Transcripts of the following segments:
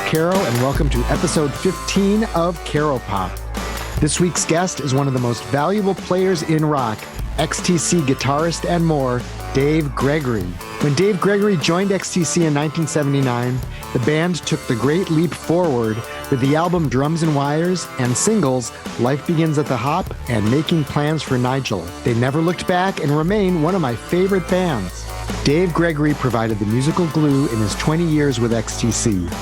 Caro, and welcome to episode 15 of Caropop. This week's guest is one of the most valuable players in rock, XTC guitarist and more, Dave Gregory. When Dave Gregory joined XTC in 1979, the band took the great leap forward with the album Drums and Wires and singles Life Begins at the Hop and Making Plans for Nigel. They never looked back and remain one of my favorite bands. Dave Gregory provided the musical glue in his 20 years with XTC.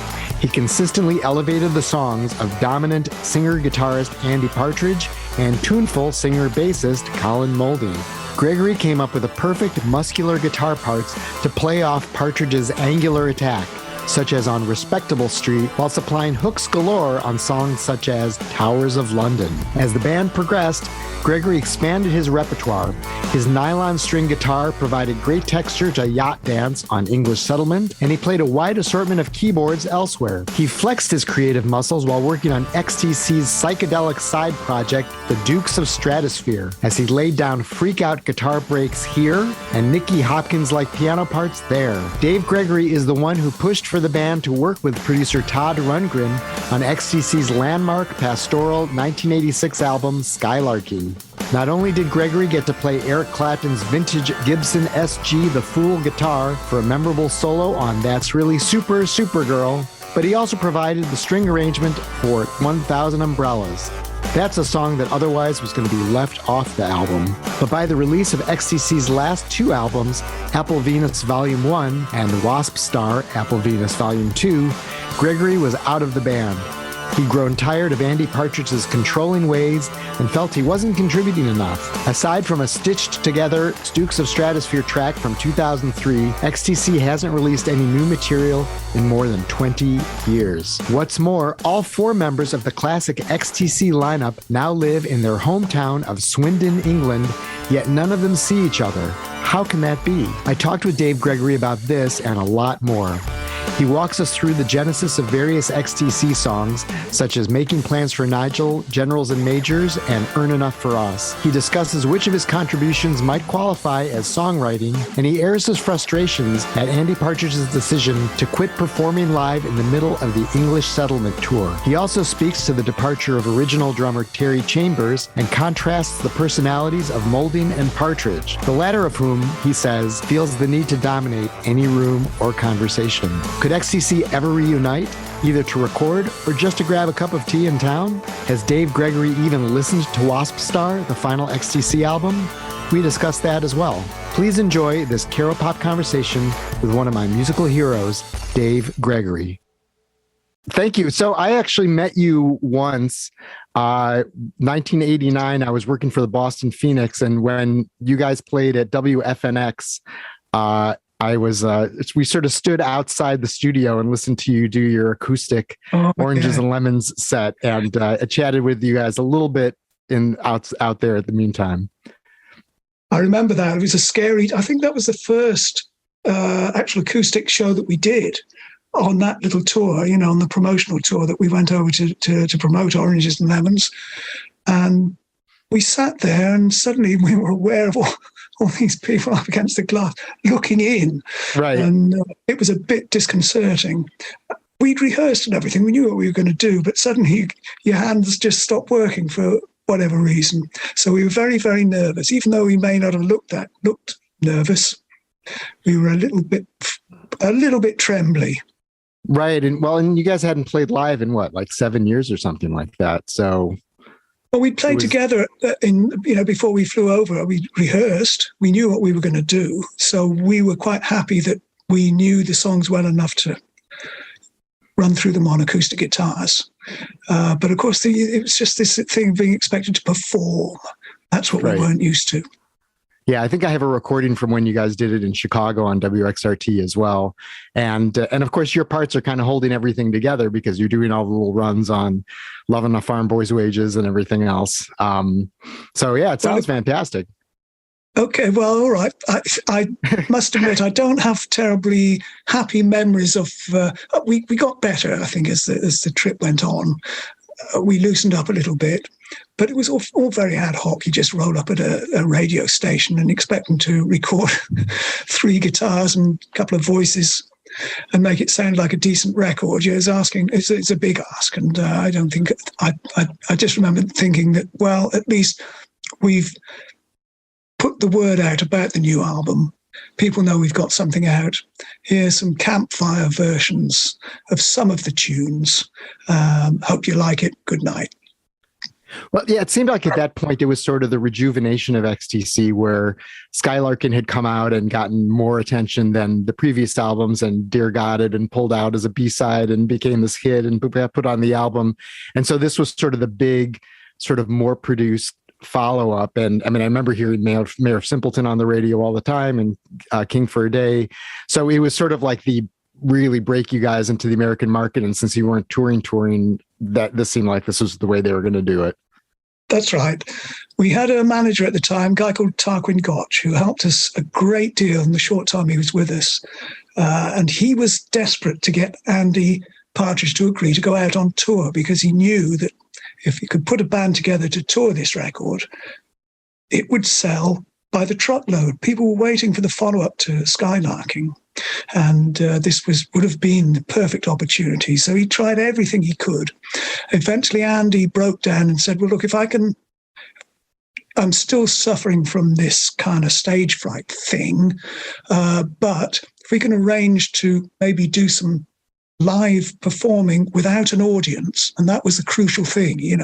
He consistently elevated the songs of dominant singer-guitarist Andy Partridge and tuneful singer-bassist Colin Moulding. Gregory came up with the perfect muscular guitar parts to play off Partridge's angular attack, such as on Respectable Street, while supplying hooks galore on songs such as Towers of London. As the band progressed, Gregory expanded his repertoire. His nylon string guitar provided great texture to Yacht Dance on English Settlement, and he played a wide assortment of keyboards elsewhere. He flexed his creative muscles while working on XTC's psychedelic side project, The Dukes of Stratosphear, as he laid down freak-out guitar breaks here and Nicky Hopkins-like piano parts there. Dave Gregory is the one who pushed for the band to work with producer Todd Rundgren on XTC's landmark pastoral 1986 album Skylarking. Not only did Gregory get to play Eric Clapton's vintage Gibson SG The Fool guitar for a memorable solo on That's Really Super Supergirl, but he also provided the string arrangement for 1000 Umbrellas. That's a song that otherwise was going to be left off the album. But by the release of XTC's last two albums, Apple Venus Volume 1 and Wasp Star, Apple Venus Volume 2, Gregory was out of the band. He'd grown tired of Andy Partridge's controlling ways and felt he wasn't contributing enough. Aside from a stitched-together Dukes of Stratosphear track from 2003, XTC hasn't released any new material in more than 20 years. What's more, all four members of the classic XTC lineup now live in their hometown of Swindon, England, yet none of them see each other. How can that be? I talked with Dave Gregory about this and a lot more. He walks us through the genesis of various XTC songs, such as Making Plans for Nigel, Generals and Majors, and Earn Enough for Us. He discusses which of his contributions might qualify as songwriting, and he airs his frustrations at Andy Partridge's decision to quit performing live in the middle of the English Settlement tour. He also speaks to the departure of original drummer Terry Chambers and contrasts the personalities of Moulding and Partridge, the latter of whom, he says, feels the need to dominate any room or conversation. Could XTC ever reunite, either to record or just to grab a cup of tea in town? Has Dave Gregory even listened to Wasp Star, the final XTC album? We discuss that as well. Please enjoy this Caropop conversation with one of my musical heroes, Dave Gregory. Thank you. So I actually met you once, 1989. I was working for the Boston Phoenix, and when you guys played at WFNX, we sort of stood outside the studio and listened to you do your acoustic Oranges and Lemons set, and I chatted with you guys a little bit out there at the meantime. I remember that. It was a scary, I think that was the first actual acoustic show that we did on that little tour, on the promotional tour that we went over to promote Oranges and Lemons. And we sat there and suddenly we were aware of all these people up against the glass looking in. Right. And it was a bit disconcerting. We'd rehearsed and everything. We knew what we were going to do, but suddenly your hands just stopped working for whatever reason. So we were very, very nervous. Even though we may not have looked nervous, we were a little bit trembly. Right. And you guys hadn't played live in what, like 7 years or something like that. So... Well, we played together before we flew over. We rehearsed. We knew what we were going to do. So we were quite happy that we knew the songs well enough to run through them on acoustic guitars. But of course, it was just this thing of being expected to perform. That's what we weren't used to. Yeah, I think I have a recording from when you guys did it in Chicago on WXRT as well. And of course, your parts are kind of holding everything together because you're doing all the little runs on Loving a Farm Boy's Wages and everything else. So yeah, it sounds fantastic. Okay, well, all right. I must admit, I don't have terribly happy memories of... we got better, I think, as the trip went on. We loosened up a little bit, but it was all very ad hoc. You just roll up at a radio station and expect them to record 3 guitars and a couple of voices and make it sound like a decent record, it's a big ask. And I don't think, I just remember thinking that, well, at least we've put the word out about the new album. People know we've got something out. Here's some campfire versions of some of the tunes. Hope you like it. Good night. Well, yeah, it seemed like at that point it was sort of the rejuvenation of XTC, where Skylarking had come out and gotten more attention than the previous albums, and Dear God had been pulled out as a B-side and became this hit and put on the album. And so this was sort of the big, sort of more produced follow-up. And I mean, I remember hearing Mayor of Simpleton on the radio all the time, and King for a Day. So it was sort of like the really break you guys into the American market. And since you weren't touring, that this seemed like this was the way they were going to do it. That's right. We had a manager at the time, a guy called Tarquin Gotch, who helped us a great deal in the short time he was with us. And he was desperate to get Andy Partridge to agree to go out on tour, because he knew that if he could put a band together to tour this record, it would sell by the truckload. People were waiting for the follow-up to Skylarking. And this would have been the perfect opportunity. So he tried everything he could. Eventually, Andy broke down and said, well, look, I'm still suffering from this kind of stage fright thing, but if we can arrange to maybe do some live performing without an audience, and that was the crucial thing. He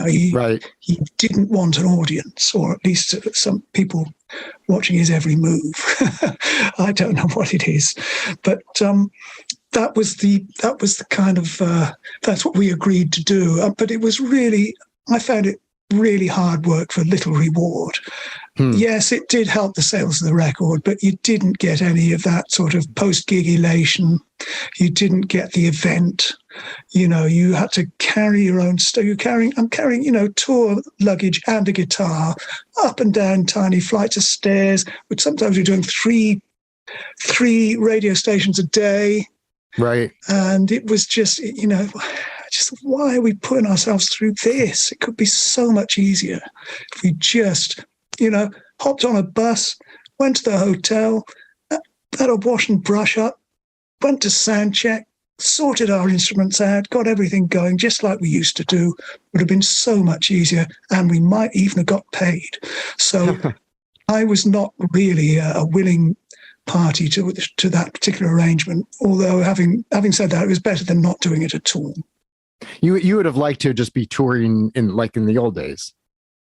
didn't want an audience, or at least some people watching his every move. I don't know what it is, but that was the kind of that's what we agreed to do. But it was really, I found it really hard work for little reward. Yes, it did help the sales of the record, but you didn't get any of that sort of post-gig elation. You didn't get the event. You had to carry your own stuff. I'm carrying, tour luggage and a guitar up and down tiny flights of stairs, which sometimes we're doing three radio stations a day. Right. And it was just why are we putting ourselves through this? It could be so much easier if we just, hopped on a bus, went to the hotel, had a wash and brush up, went to sound check, sorted our instruments out, got everything going just like we used to do. Would have been so much easier, and we might even have got paid. So I was not really a willing party to that particular arrangement, although having said that, it was better than not doing it at all. You would have liked to just be touring in the old days.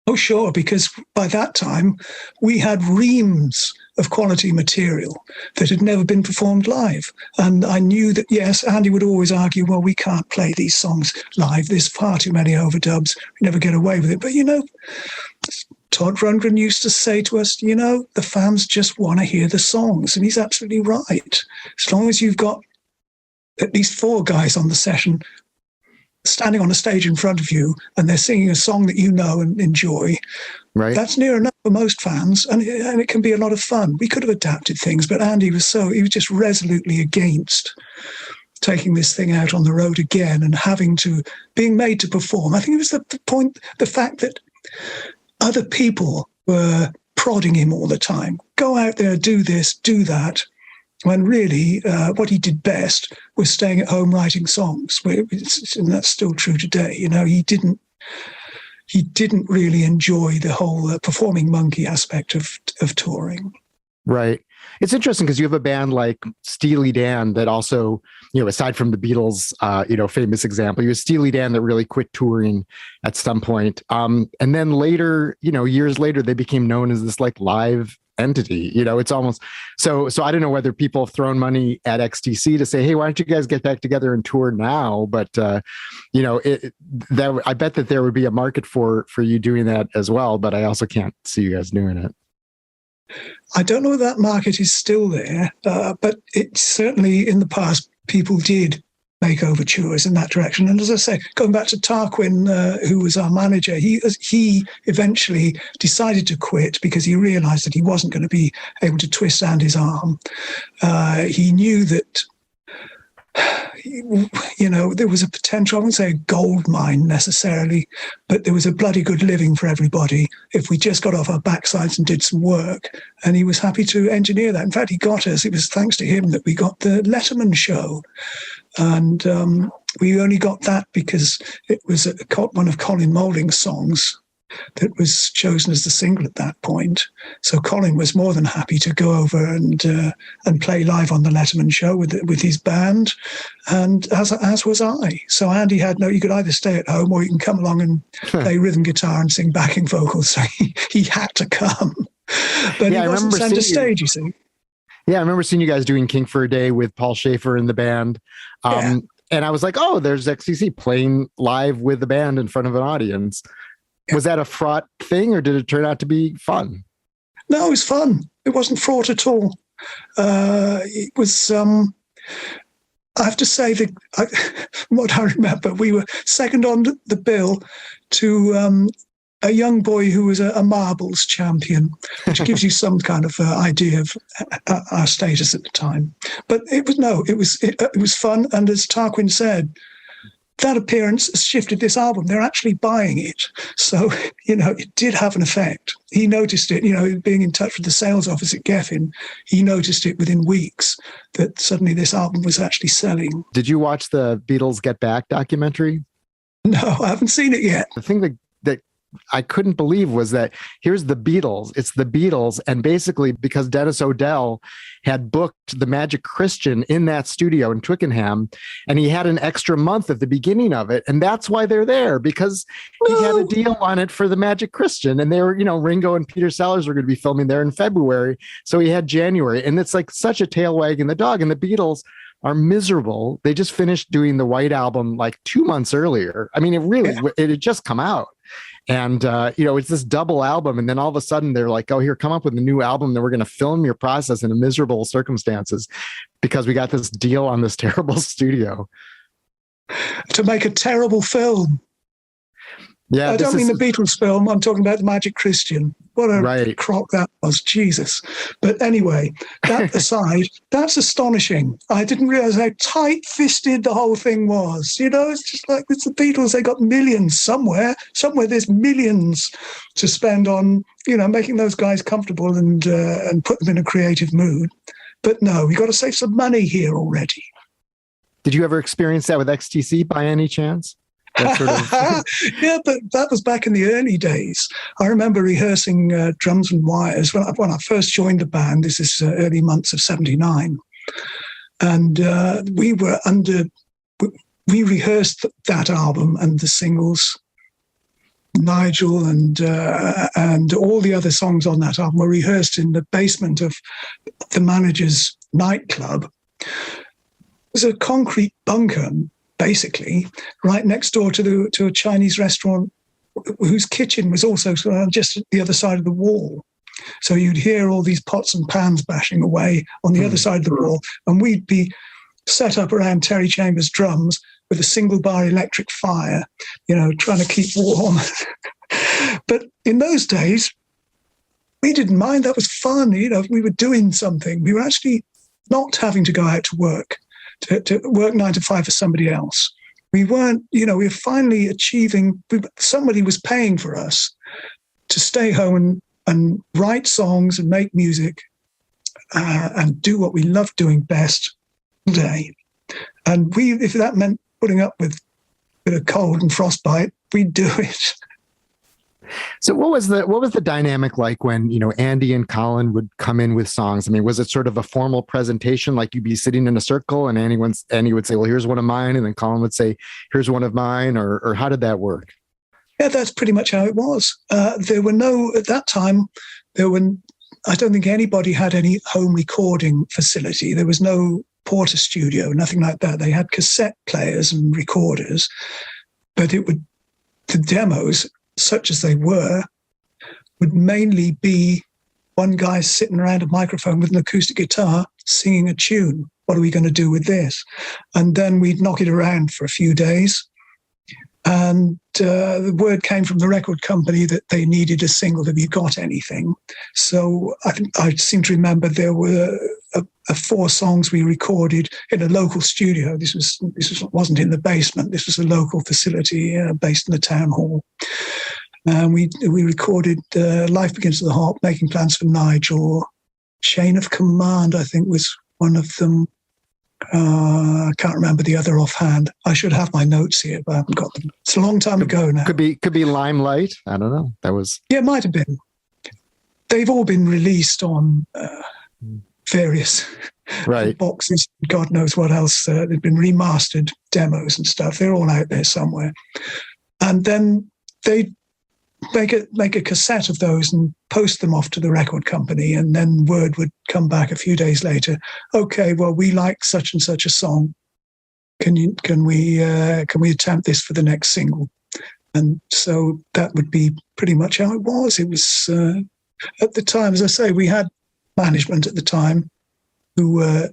Oh, sure, because by that time we had reams of quality material that had never been performed live. And I knew that, yes, Andy would always argue, well, we can't play these songs live. There's far too many overdubs. We never get away with it. But, Todd Rundgren used to say to us, the fans just want to hear the songs. And he's absolutely right. As long as you've got at least 4 guys on the session standing on a stage in front of you and they're singing a song that you know and enjoy, right, that's near enough for most fans, and it can be a lot of fun. We could have adapted things, but Andy was just resolutely against taking this thing out on the road again and being made to perform. I think it was the fact that other people were prodding him all the time. Go out there, do this, do that. When really, what he did best was staying at home writing songs, and that's still true today. He didn't really enjoy the whole performing monkey aspect of touring. Right. It's interesting because you have a band like Steely Dan that also, aside from the Beatles, famous example, you have Steely Dan that really quit touring at some point. And then later, years later, they became known as this like live entity. It's almost so I don't know whether people have thrown money at XTC to say, hey, why don't you guys get back together and tour now? But I bet that there would be a market for you doing that as well, but I also can't see you guys doing it. I don't know if that market is still there, but it certainly in the past people did make overtures in that direction. And as I say, going back to Tarquin, who was our manager, he eventually decided to quit because he realized that he wasn't going to be able to twist Andy's arm. He knew that there was a potential, I wouldn't say a gold mine necessarily, but there was a bloody good living for everybody if we just got off our backsides and did some work. And he was happy to engineer that. In fact, he got us, it was thanks to him that we got the Letterman show. And we only got that because it was one of Colin Moulding's songs that was chosen as the single at that point. So Colin was more than happy to go over and play live on the Letterman show with his band, and as was I. So Andy you could either stay at home or you can come along and play rhythm guitar and sing backing vocals. So he had to come, but he wasn't center stage, you see. Yeah, I remember seeing you guys doing King for a Day with Paul Schaefer in the band. And I was like, oh, there's XTC playing live with the band in front of an audience. Was that a fraught thing, or did it turn out to be fun? No, it was fun. It wasn't fraught at all. It was, I have to say, from what I remember, we were second on the bill to a young boy who was a marbles champion, which gives you some kind of idea of our status at the time. But it was fun. And as Tarquin said, that appearance has shifted this album. They're actually buying it. So, it did have an effect. He noticed it, being in touch with the sales office at Geffen, he noticed it within weeks that suddenly this album was actually selling. Did you watch the Beatles Get Back documentary? No, I haven't seen it yet. The thing that I couldn't believe was that here's the Beatles. It's the Beatles. And basically, because Dennis O'Dell had booked the Magic Christian in that studio in Twickenham, and he had an extra month at the beginning of it. And that's why they're there, because he had a deal on it for the Magic Christian. And they were, Ringo and Peter Sellers were going to be filming there in February. So he had January. And it's like such a tail wagging the dog. And the Beatles are miserable. They just finished doing the White Album like 2 months earlier. I mean, it had just come out. And, it's this double album. And then all of a sudden they're like, oh, here, come up with a new album. Then we're going to film your process in miserable circumstances because we got this deal on this terrible studio. To make a terrible film. Yeah, I don't mean the Beatles film. I'm talking about the Magic Christian. What a crock that was, Jesus. But anyway, that aside, that's astonishing. I didn't realize how tight-fisted the whole thing was. It's just like it's the Beatles. They got millions somewhere. Somewhere there's millions to spend on, making those guys comfortable and put them in a creative mood. But no, we got to save some money here already. Did you ever experience that with XTC by any chance? That sort of... Yeah, but that was back in the early days. I remember rehearsing drums and wires when I first joined the band. This is early months of '79, and we rehearsed that album and the singles. Nigel and all the other songs on that album were rehearsed in the basement of the manager's nightclub. It was a concrete bunker, basically, right next door to a Chinese restaurant whose kitchen was also just at the other side of the wall. So you'd hear all these pots and pans bashing away on the other side of the wall, and we'd be set up around Terry Chambers' drums with a single bar electric fire, trying to keep warm. But in those days, we didn't mind. That was fun. We were doing something. We were actually not having to go out to work. To work 9 to 5 for somebody else. We weren't, we were finally achieving, somebody was paying for us to stay home and write songs and make music and do what we loved doing best all day. And if that meant putting up with a bit of cold and frostbite, we'd do it. So what was the dynamic like when, Andy and Colin would come in with songs? I mean, was it sort of a formal presentation, like you'd be sitting in a circle and Andy would say, well, here's one of mine. And then Colin would say, here's one of mine, or how did that work? Yeah, that's pretty much how it was. At that time, I don't think anybody had any home recording facility. There was no Porter studio, nothing like that. They had cassette players and recorders, but the demos, such as they were, would mainly be one guy sitting around a microphone with an acoustic guitar singing a tune. What are we going to do with this? And then we'd knock it around for a few days. And the word came from the record company that they needed a single. Have you got anything? So I seem to remember there were 4 songs we recorded in a local studio. Wasn't in the basement. This was a local facility based in the town hall. And we recorded Life Begins with a Hop, Making Plans for Nigel, Chain of Command, I think was one of them. I can't remember the other offhand. I should have my notes here, but I haven't got them. It's a long time ago now. Could be Limelight. I don't know. Yeah, it might have been. They've all been released on various boxes. God knows what else. They've been remastered demos and stuff. They're all out there somewhere. And then they make a cassette of those and post them off to the record company, and then word would come back a few days later. Okay, well, we like such and such a song. Can we attempt this for the next single? And so that would be pretty much how it was. It was at the time, as I say, we had management at the time who were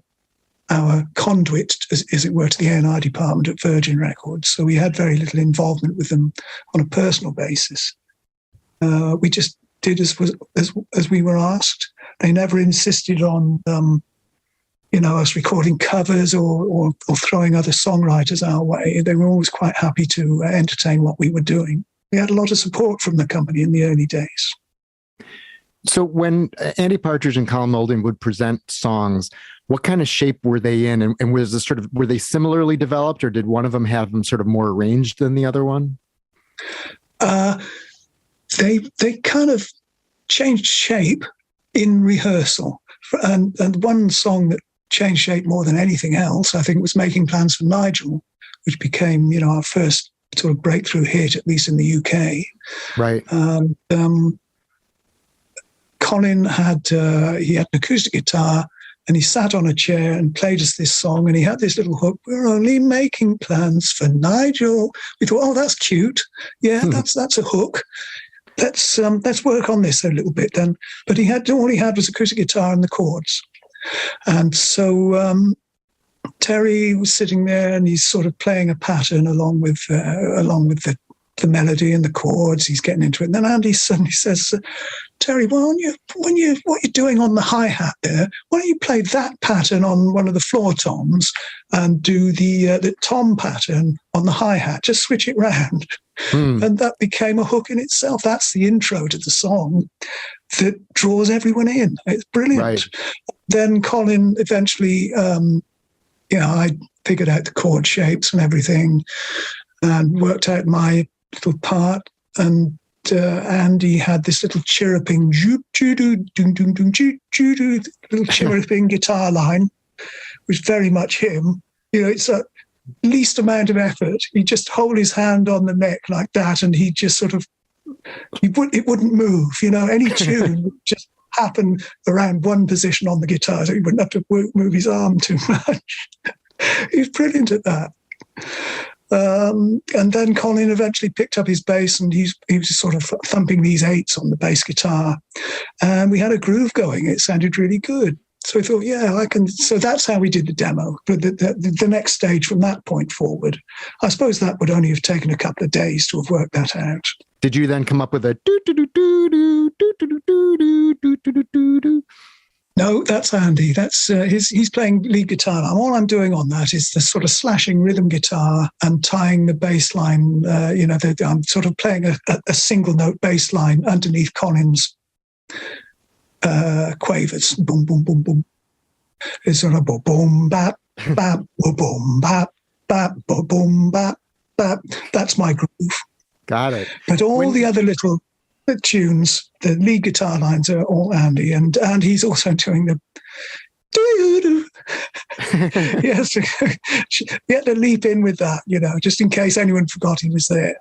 our conduit, as it were, to the A&R department at Virgin Records. So we had very little involvement with them on a personal basis. We just did as we were asked. They never insisted on, us recording covers or throwing other songwriters our way. They were always quite happy to entertain what we were doing. We had a lot of support from the company in the early days. So when Andy Partridge and Colin Moulding would present songs, what kind of shape were they in? And was this were they similarly developed, or did one of them have them sort of more arranged than the other one? They kind of changed shape in rehearsal. And one song that changed shape more than anything else, I think, was Making Plans for Nigel, which became, our first sort of breakthrough hit, at least in the UK. Right. Colin had an acoustic guitar, and he sat on a chair and played us this song, and he had this little hook, "We're only making plans for Nigel." We thought, oh, that's cute. Yeah, that's a hook. Let's work on this a little bit then. But all he had was acoustic guitar and the chords. And so Terry was sitting there, and he's sort of playing a pattern along with the melody and the chords. He's getting into it. And then Andy suddenly says, "Terry, what you're doing on the hi-hat there, why don't you play that pattern on one of the floor toms and do the tom pattern on the hi-hat? Just switch it round." And that became a hook in itself. That's the intro to the song that draws everyone in. It's brilliant. Right. Then Colin eventually, I figured out the chord shapes and everything and worked out my little part. And Andy had this little chirruping, little chirruping guitar line, which is very much him. It's a least amount of effort. He'd just hold his hand on the neck like that, and he just sort of, it wouldn't move. Any tune would just happen around one position on the guitar, so he wouldn't have to move his arm too much. He's brilliant at that. And then Colin eventually picked up his bass, and he was sort of thumping these 8s on the bass guitar, and we had a groove going. It sounded really good. So I thought, yeah, I can. So that's how we did the demo. But the next stage from that point forward, I suppose that would only have taken a couple of days to have worked that out. Did you then come up with a do do do do do do do do do do do do do? No, that's Andy. That's he's playing lead guitar. All I'm doing on that is the sort of slashing rhythm guitar and tying the bass line. I'm sort of playing a single note bass line underneath Colin's quavers. Boom, boom, boom, boom. It's sort of boom, boom, bap, bap, boom, bap, bap, boom, bap, bap. That's my groove. Got it. But all the other little tunes, the lead guitar lines are all Andy, and he's also doing the yes, you had to leap in with that, just in case anyone forgot he was there.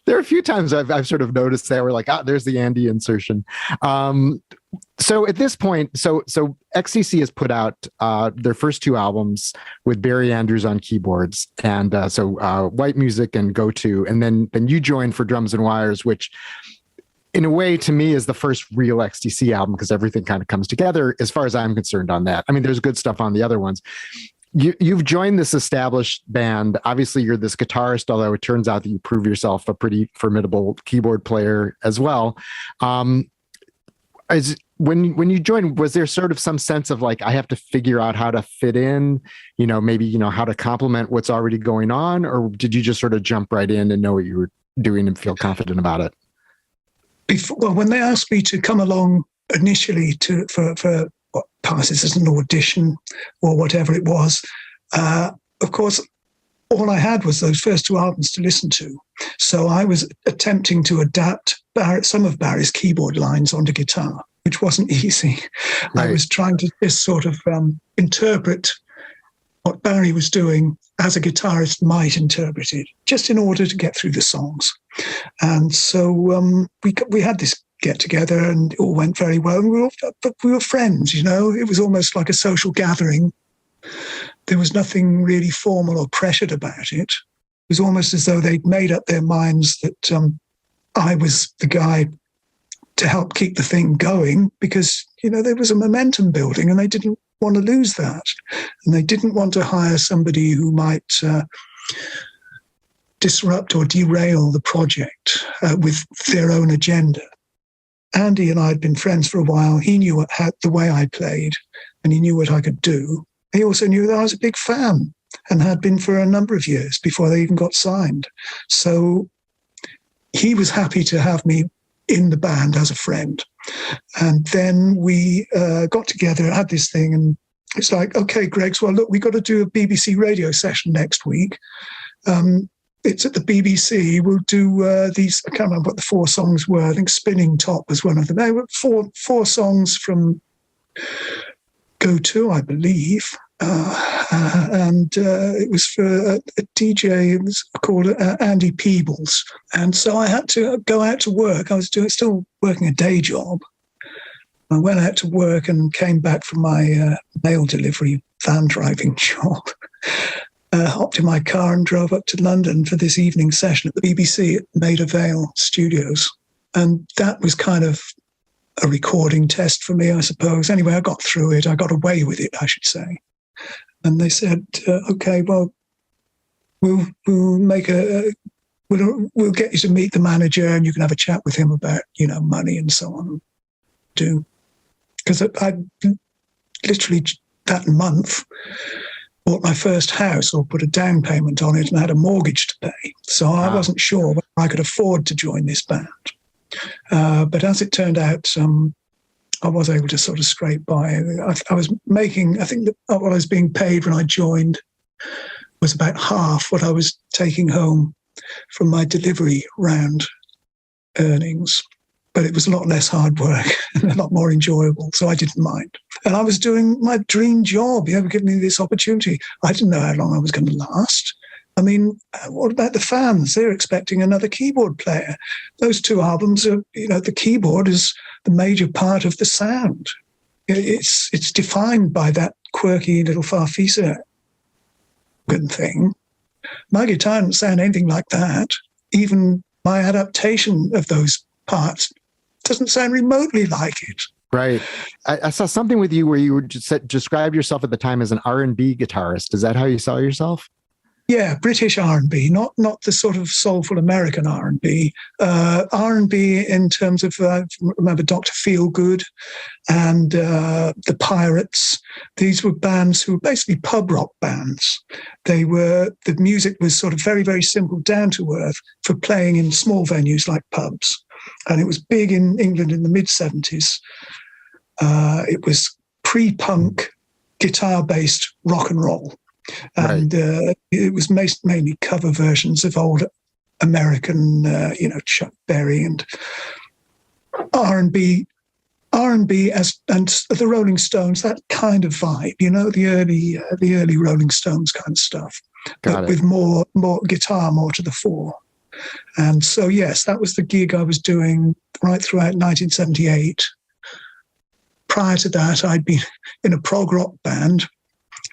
There are a few times I've sort of noticed that we're like, there's the Andy insertion. So at this point, so XTC has put out their first 2 albums with Barry Andrews on keyboards, and White Music and Go To, and then you joined for Drums and Wires, which in a way to me is the first real XTC album, because everything kind of comes together as far as I'm concerned on that. I mean, there's good stuff on the other ones. You've joined this established band. Obviously, you're this guitarist, although it turns out that you prove yourself a pretty formidable keyboard player as well. When you joined, was there sort of some sense of like, I have to figure out how to fit in, maybe, how to complement what's already going on? Or did you just sort of jump right in and know what you were doing and feel confident about it? When they asked me to come along initially for what passes as an audition or whatever it was, of course, all I had was those first two albums to listen to. So I was attempting to adapt some of Barry's keyboard lines onto guitar, which wasn't easy. Right. I was trying to just sort of interpret what Barry was doing as a guitarist might interpret it, just in order to get through the songs. And so we had this get together, and it all went very well. And we were friends, It was almost like a social gathering. There was nothing really formal or pressured about it. It was almost as though they'd made up their minds that I was the guy to help keep the thing going, because, there was a momentum building and they didn't want to lose that. And they didn't want to hire somebody who might disrupt or derail the project with their own agenda. Andy and I had been friends for a while. He knew the way I played, and he knew what I could do. He also knew that I was a big fan and had been for a number of years before they even got signed. So he was happy to have me in the band as a friend. And then we got together, had this thing, and it's like, okay, Greg, well, look, we got to do a BBC radio session next week. It's at the BBC. We'll do these, I can't remember what the 4 songs were. I think Spinning Top was one of them. They were four songs from Go To, I believe. And it was for a DJ called Andy Peebles. And so I had to go out to work. I was still working a day job. I went out to work and came back from my mail delivery van driving job. Hopped in my car and drove up to London for this evening session at the BBC at Maida Vale Studios. And that was kind of a recording test for me, I suppose. Anyway, I got through it. I got away with it, I should say. And they said, okay, well, we'll get you to meet the manager and you can have a chat with him about, money and so on. Because I literally that month bought my first house, or put a down payment on it, and had a mortgage to pay. So I wasn't sure whether I could afford to join this band. But as it turned out, I was able to sort of scrape by. I was making, I think what I was being paid when I joined was about half what I was taking home from my delivery round earnings. But it was a lot less hard work and a lot more enjoyable, so I didn't mind. And I was doing my dream job. They were giving me this opportunity. I didn't know how long I was going to last. I mean, what about the fans? They're expecting another keyboard player. Those 2 albums are, the keyboard is the major part of the sound. It's defined by that quirky little farfisa thing. My guitar didn't sound anything like that. Even my adaptation of those parts doesn't sound remotely like it. Right. I saw something with you where you described yourself at the time as an R&B guitarist. Is that how you saw yourself? Yeah, British R&B, not the sort of soulful American R&B. R&B in terms of, remember Dr. Feelgood and the Pirates. These were bands who were basically pub rock bands. The music was sort of very, very simple, down to earth for playing in small venues like pubs. And it was big in England in the mid-70s. It was pre-punk, guitar-based rock and roll. And it was mainly cover versions of old American, Chuck Berry and R&B and the Rolling Stones, that kind of vibe, the early Rolling Stones kind of stuff, but with more guitar, more to the fore. And so, yes, that was the gig I was doing right throughout 1978. Prior to that, I'd been in a prog rock band.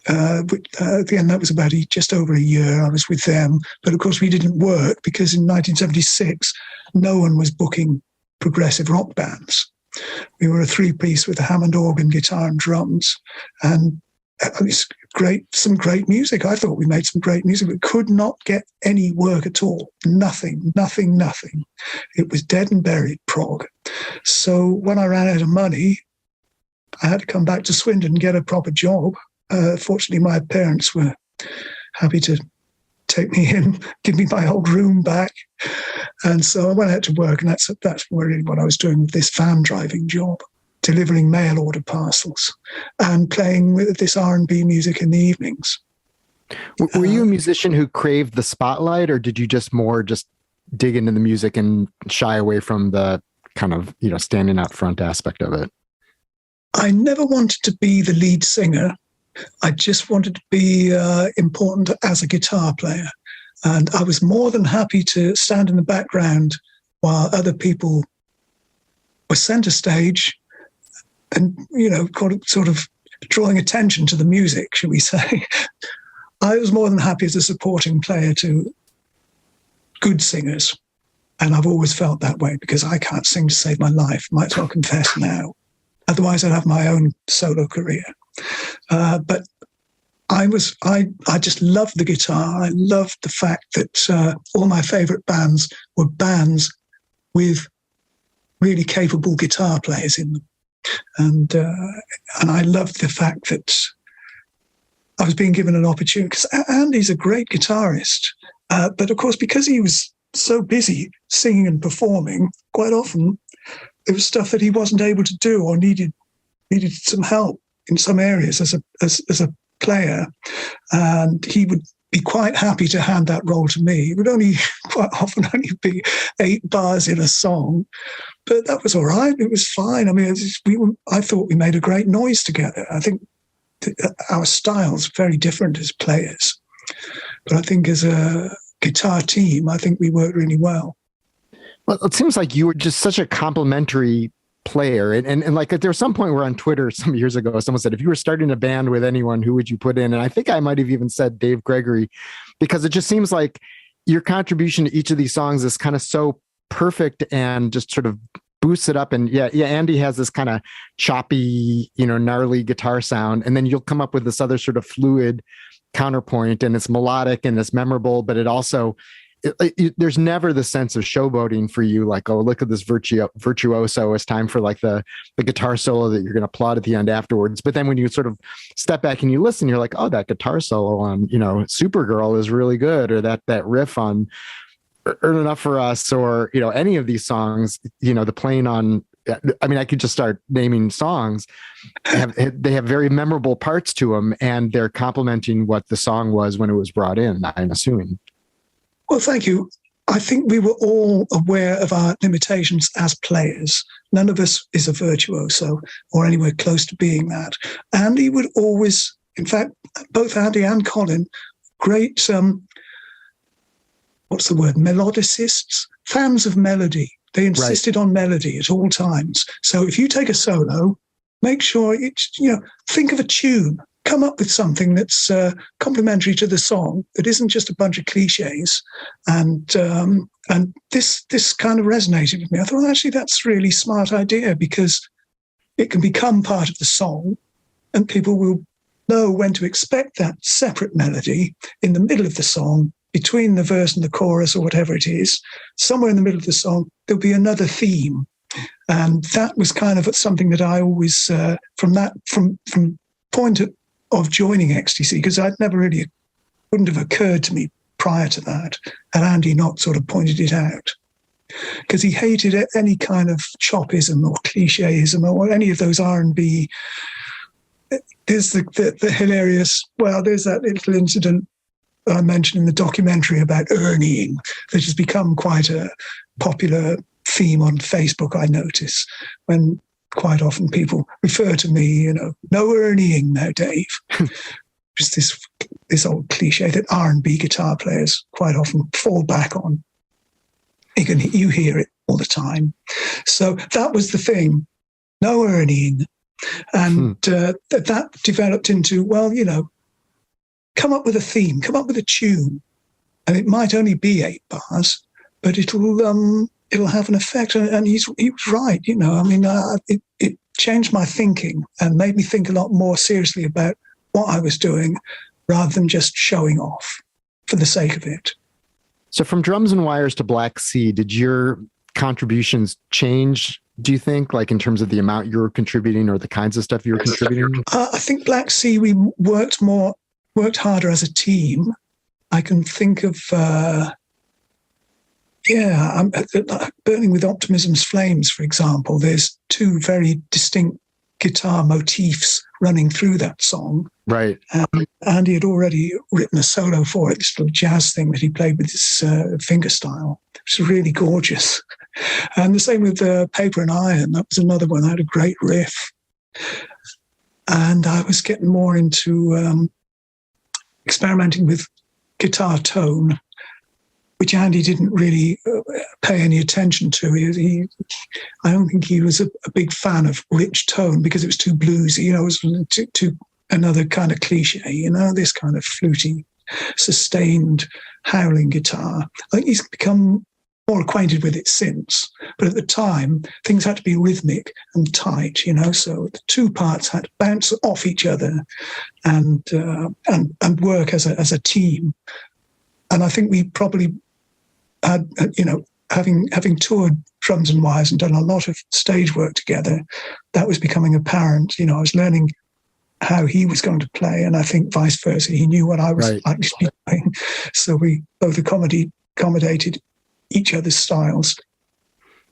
Again, that was about just over a year I was with them. But of course, we didn't work because in 1976, no one was booking progressive rock bands. We were a 3-piece with a Hammond organ, guitar and drums. And it's great, some great music. I thought we made some great music, but could not get any work at all. Nothing. It was dead and buried, prog. So when I ran out of money, I had to come back to Swindon and get a proper job. Fortunately, my parents were happy to take me in, give me my old room back. And so I went out to work, and that's really what I was doing with this van driving job, delivering mail order parcels and playing with this R&B music in the evenings. Were you a musician who craved the spotlight, or did you just dig into the music and shy away from the kind of, standing out front aspect of it? I never wanted to be the lead singer. I just wanted to be important as a guitar player. And I was more than happy to stand in the background while other people were center stage and, sort of drawing attention to the music, shall we say. I was more than happy as a supporting player to good singers. And I've always felt that way because I can't sing to save my life. Might as well confess now. Otherwise, I'd have my own solo career. But I just loved the guitar. I loved the fact that all my favorite bands were bands with really capable guitar players in them. And I loved the fact that I was being given an opportunity, because Andy's a great guitarist. But of course, because he was so busy singing and performing, quite often there was stuff that he wasn't able to do or needed some help in some areas as a player, and he would be quite happy to hand that role to me. It would quite often only be 8 bars in a song, but that was all right. It was fine. I mean, I thought we made a great noise together. I think our styles very different as players, but I think as a guitar team, I think we worked really well. Well, it seems like you were just such a complimentary player. And like there was some point where on Twitter some years ago, someone said, if you were starting a band with anyone, who would you put in? And I think I might have even said Dave Gregory, because it just seems like your contribution to each of these songs is kind of so perfect and just sort of boosts it up. And yeah, Andy has this kind of choppy, gnarly guitar sound. And then you'll come up with this other sort of fluid counterpoint, and it's melodic and it's memorable, but it also, there's never the sense of showboating for you, like, oh, look at this virtuoso, it's time for like the guitar solo that you're going to applaud at the end afterwards. But then when you sort of step back and you listen, you're like, oh, that guitar solo on Supergirl is really good, or that riff on Earn Enough for Us, or any of these songs, the playing on, I mean, I could just start naming songs. They have very memorable parts to them, and they're complementing what the song was when it was brought in, I'm assuming. Well, thank you. I think we were all aware of our limitations as players. None of us is a virtuoso or anywhere close to being that. Andy would always, in fact, both Andy and Colin, great, melodicists, fans of melody. They insisted on melody at all times. So if you take a solo, make sure think of a tune. Come up with something that's complementary to the song, that isn't just a bunch of cliches. And this kind of resonated with me. I thought, well, actually, that's a really smart idea, because it can become part of the song, and people will know when to expect that separate melody in the middle of the song, between the verse and the chorus or whatever it is. Somewhere in the middle of the song, there'll be another theme. And that was kind of something that I always, from point of joining XTC, because wouldn't have occurred to me prior to that, had Andy not sort of pointed it out. Because he hated any kind of chopism or clicheism or any of those R&B. There's the hilarious, there's that little incident I mentioned in the documentary about earning that has become quite a popular theme on Facebook, I notice, when quite often people refer to me, no earning now, Dave. Just this old cliche that R&B guitar players quite often fall back on. You hear it all the time. So that was the thing, no earning. And that developed into, come up with a theme, come up with a tune. And it might only be 8 bars, but it'll have an effect. And he was right, it changed my thinking and made me think a lot more seriously about what I was doing rather than just showing off for the sake of it. So from Drums and Wires to Black Sea, did your contributions change, do you think, like in terms of the amount you were contributing or the kinds of stuff you were contributing? I think Black Sea, we worked harder as a team. I can think of, Burning with Optimism's Flames, for example. There's two very distinct guitar motifs running through that song. Right. Andy had already written a solo for it, this little jazz thing that he played with his finger style. It was really gorgeous. And the same with Paper and Iron. That was another one. I had a great riff. And I was getting more into experimenting with guitar tone, which Andy didn't really pay any attention to. I don't think he was a big fan of rich tone because it was too bluesy. It was too another kind of cliche, this kind of fluty, sustained, howling guitar. I think he's become more acquainted with it since. But at the time, things had to be rhythmic and tight, so the two parts had to bounce off each other and work as a team. And I think we probably had, having toured Drums and Wires and done a lot of stage work together, that was becoming apparent. I was learning how he was going to play, and I think vice versa. He knew what I was likely to be playing. So we both accommodated each other's styles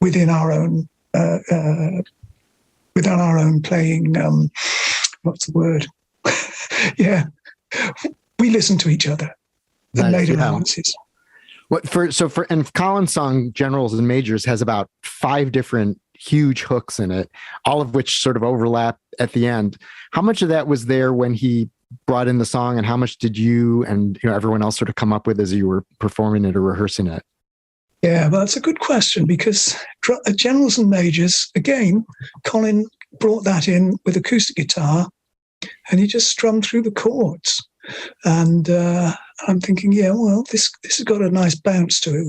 within our own playing. What's the word? Yeah, we listened to each other and made allowances. And Colin's song Generals and Majors has about 5 different huge hooks in it, all of which sort of overlap at the end. How much of that was there when he brought in the song, and how much did you and everyone else sort of come up with as you were performing it or rehearsing it? Yeah, well, that's a good question, because Generals and Majors, again, Colin brought that in with acoustic guitar and he just strummed through the chords. And I'm thinking, this has got a nice bounce to it.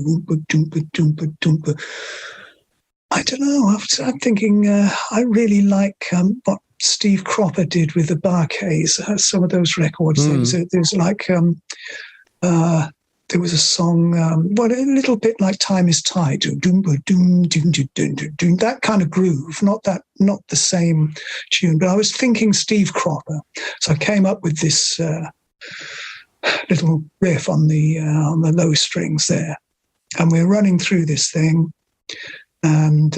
I don't know. I'm thinking I really like what Steve Cropper did with the Barcays. Some of those records. There's like there was a song, a little bit like Time Is Tight, that kind of groove, not the same tune. But I was thinking Steve Cropper, so I came up with this little riff on the low strings there, and we're running through this thing, and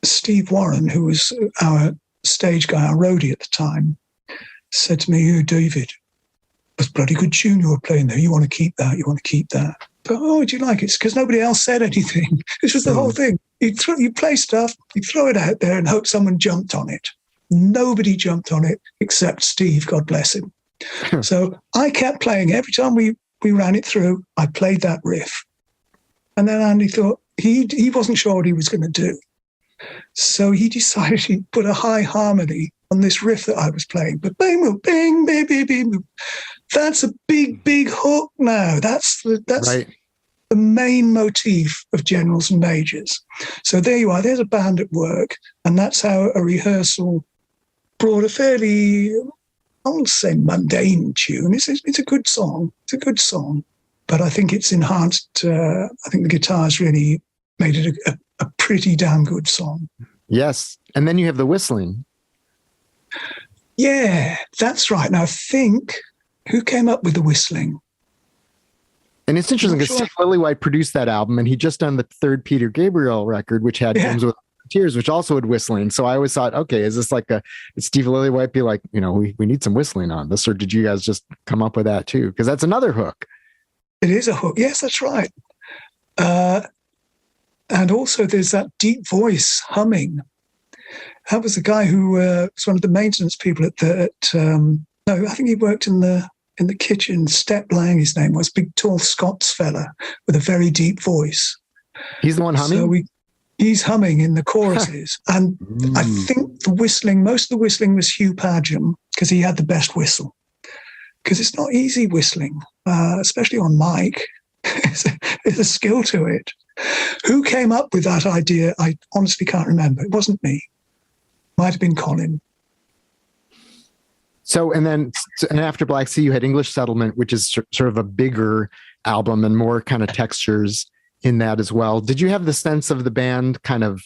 Steve Warren, who was our stage guy, our roadie at the time, said to me, "You, David, that's a bloody good tune you were playing there. You want to keep that. You want to keep that." But, do you like it? It's because nobody else said anything. This was the whole thing. You play stuff, you throw it out there and hope someone jumped on it. Nobody jumped on it except Steve, God bless him. So I kept playing. Every time we ran it through, I played that riff. And then Andy thought he wasn't sure what he was going to do. So he decided he'd put a high harmony on this riff that I was playing. But bang, bang, bang, bang, bang. That's a big, big hook now. That's right. The main motif of Generals and Majors. So there you are. There's a band at work. And that's how a rehearsal brought a fairly, I won't say mundane tune. It's a good song. It's a good song. But I think it's enhanced. I think the guitars really made it a pretty damn good song. Yes. And then you have the whistling. Yeah, that's right. Now, I think, who came up with the whistling? And it's interesting because Steve Lillywhite produced that album, and he just done the third Peter Gabriel record, which had Drums with Tears, which also had whistling. So I always thought, okay, is this like did Steve Lillywhite be like, we need some whistling on this, or did you guys just come up with that too? Because that's another hook. It is a hook. Yes, that's right. And also there's that deep voice humming. That was the guy who was one of the maintenance people I think he worked in the kitchen. Step Lang, his name was, big tall Scots fella with a very deep voice. He's the one humming? So he's humming in the choruses. And I think most of the whistling was Hugh Padgham, because he had the best whistle. Because it's not easy whistling, especially on mic. There's a skill to it. Who came up with that idea? I honestly can't remember. It wasn't me. Might have been Colin. And after Black Sea, you had English Settlement, which is sort of a bigger album and more kind of textures in that as well. Did you have the sense of the band kind of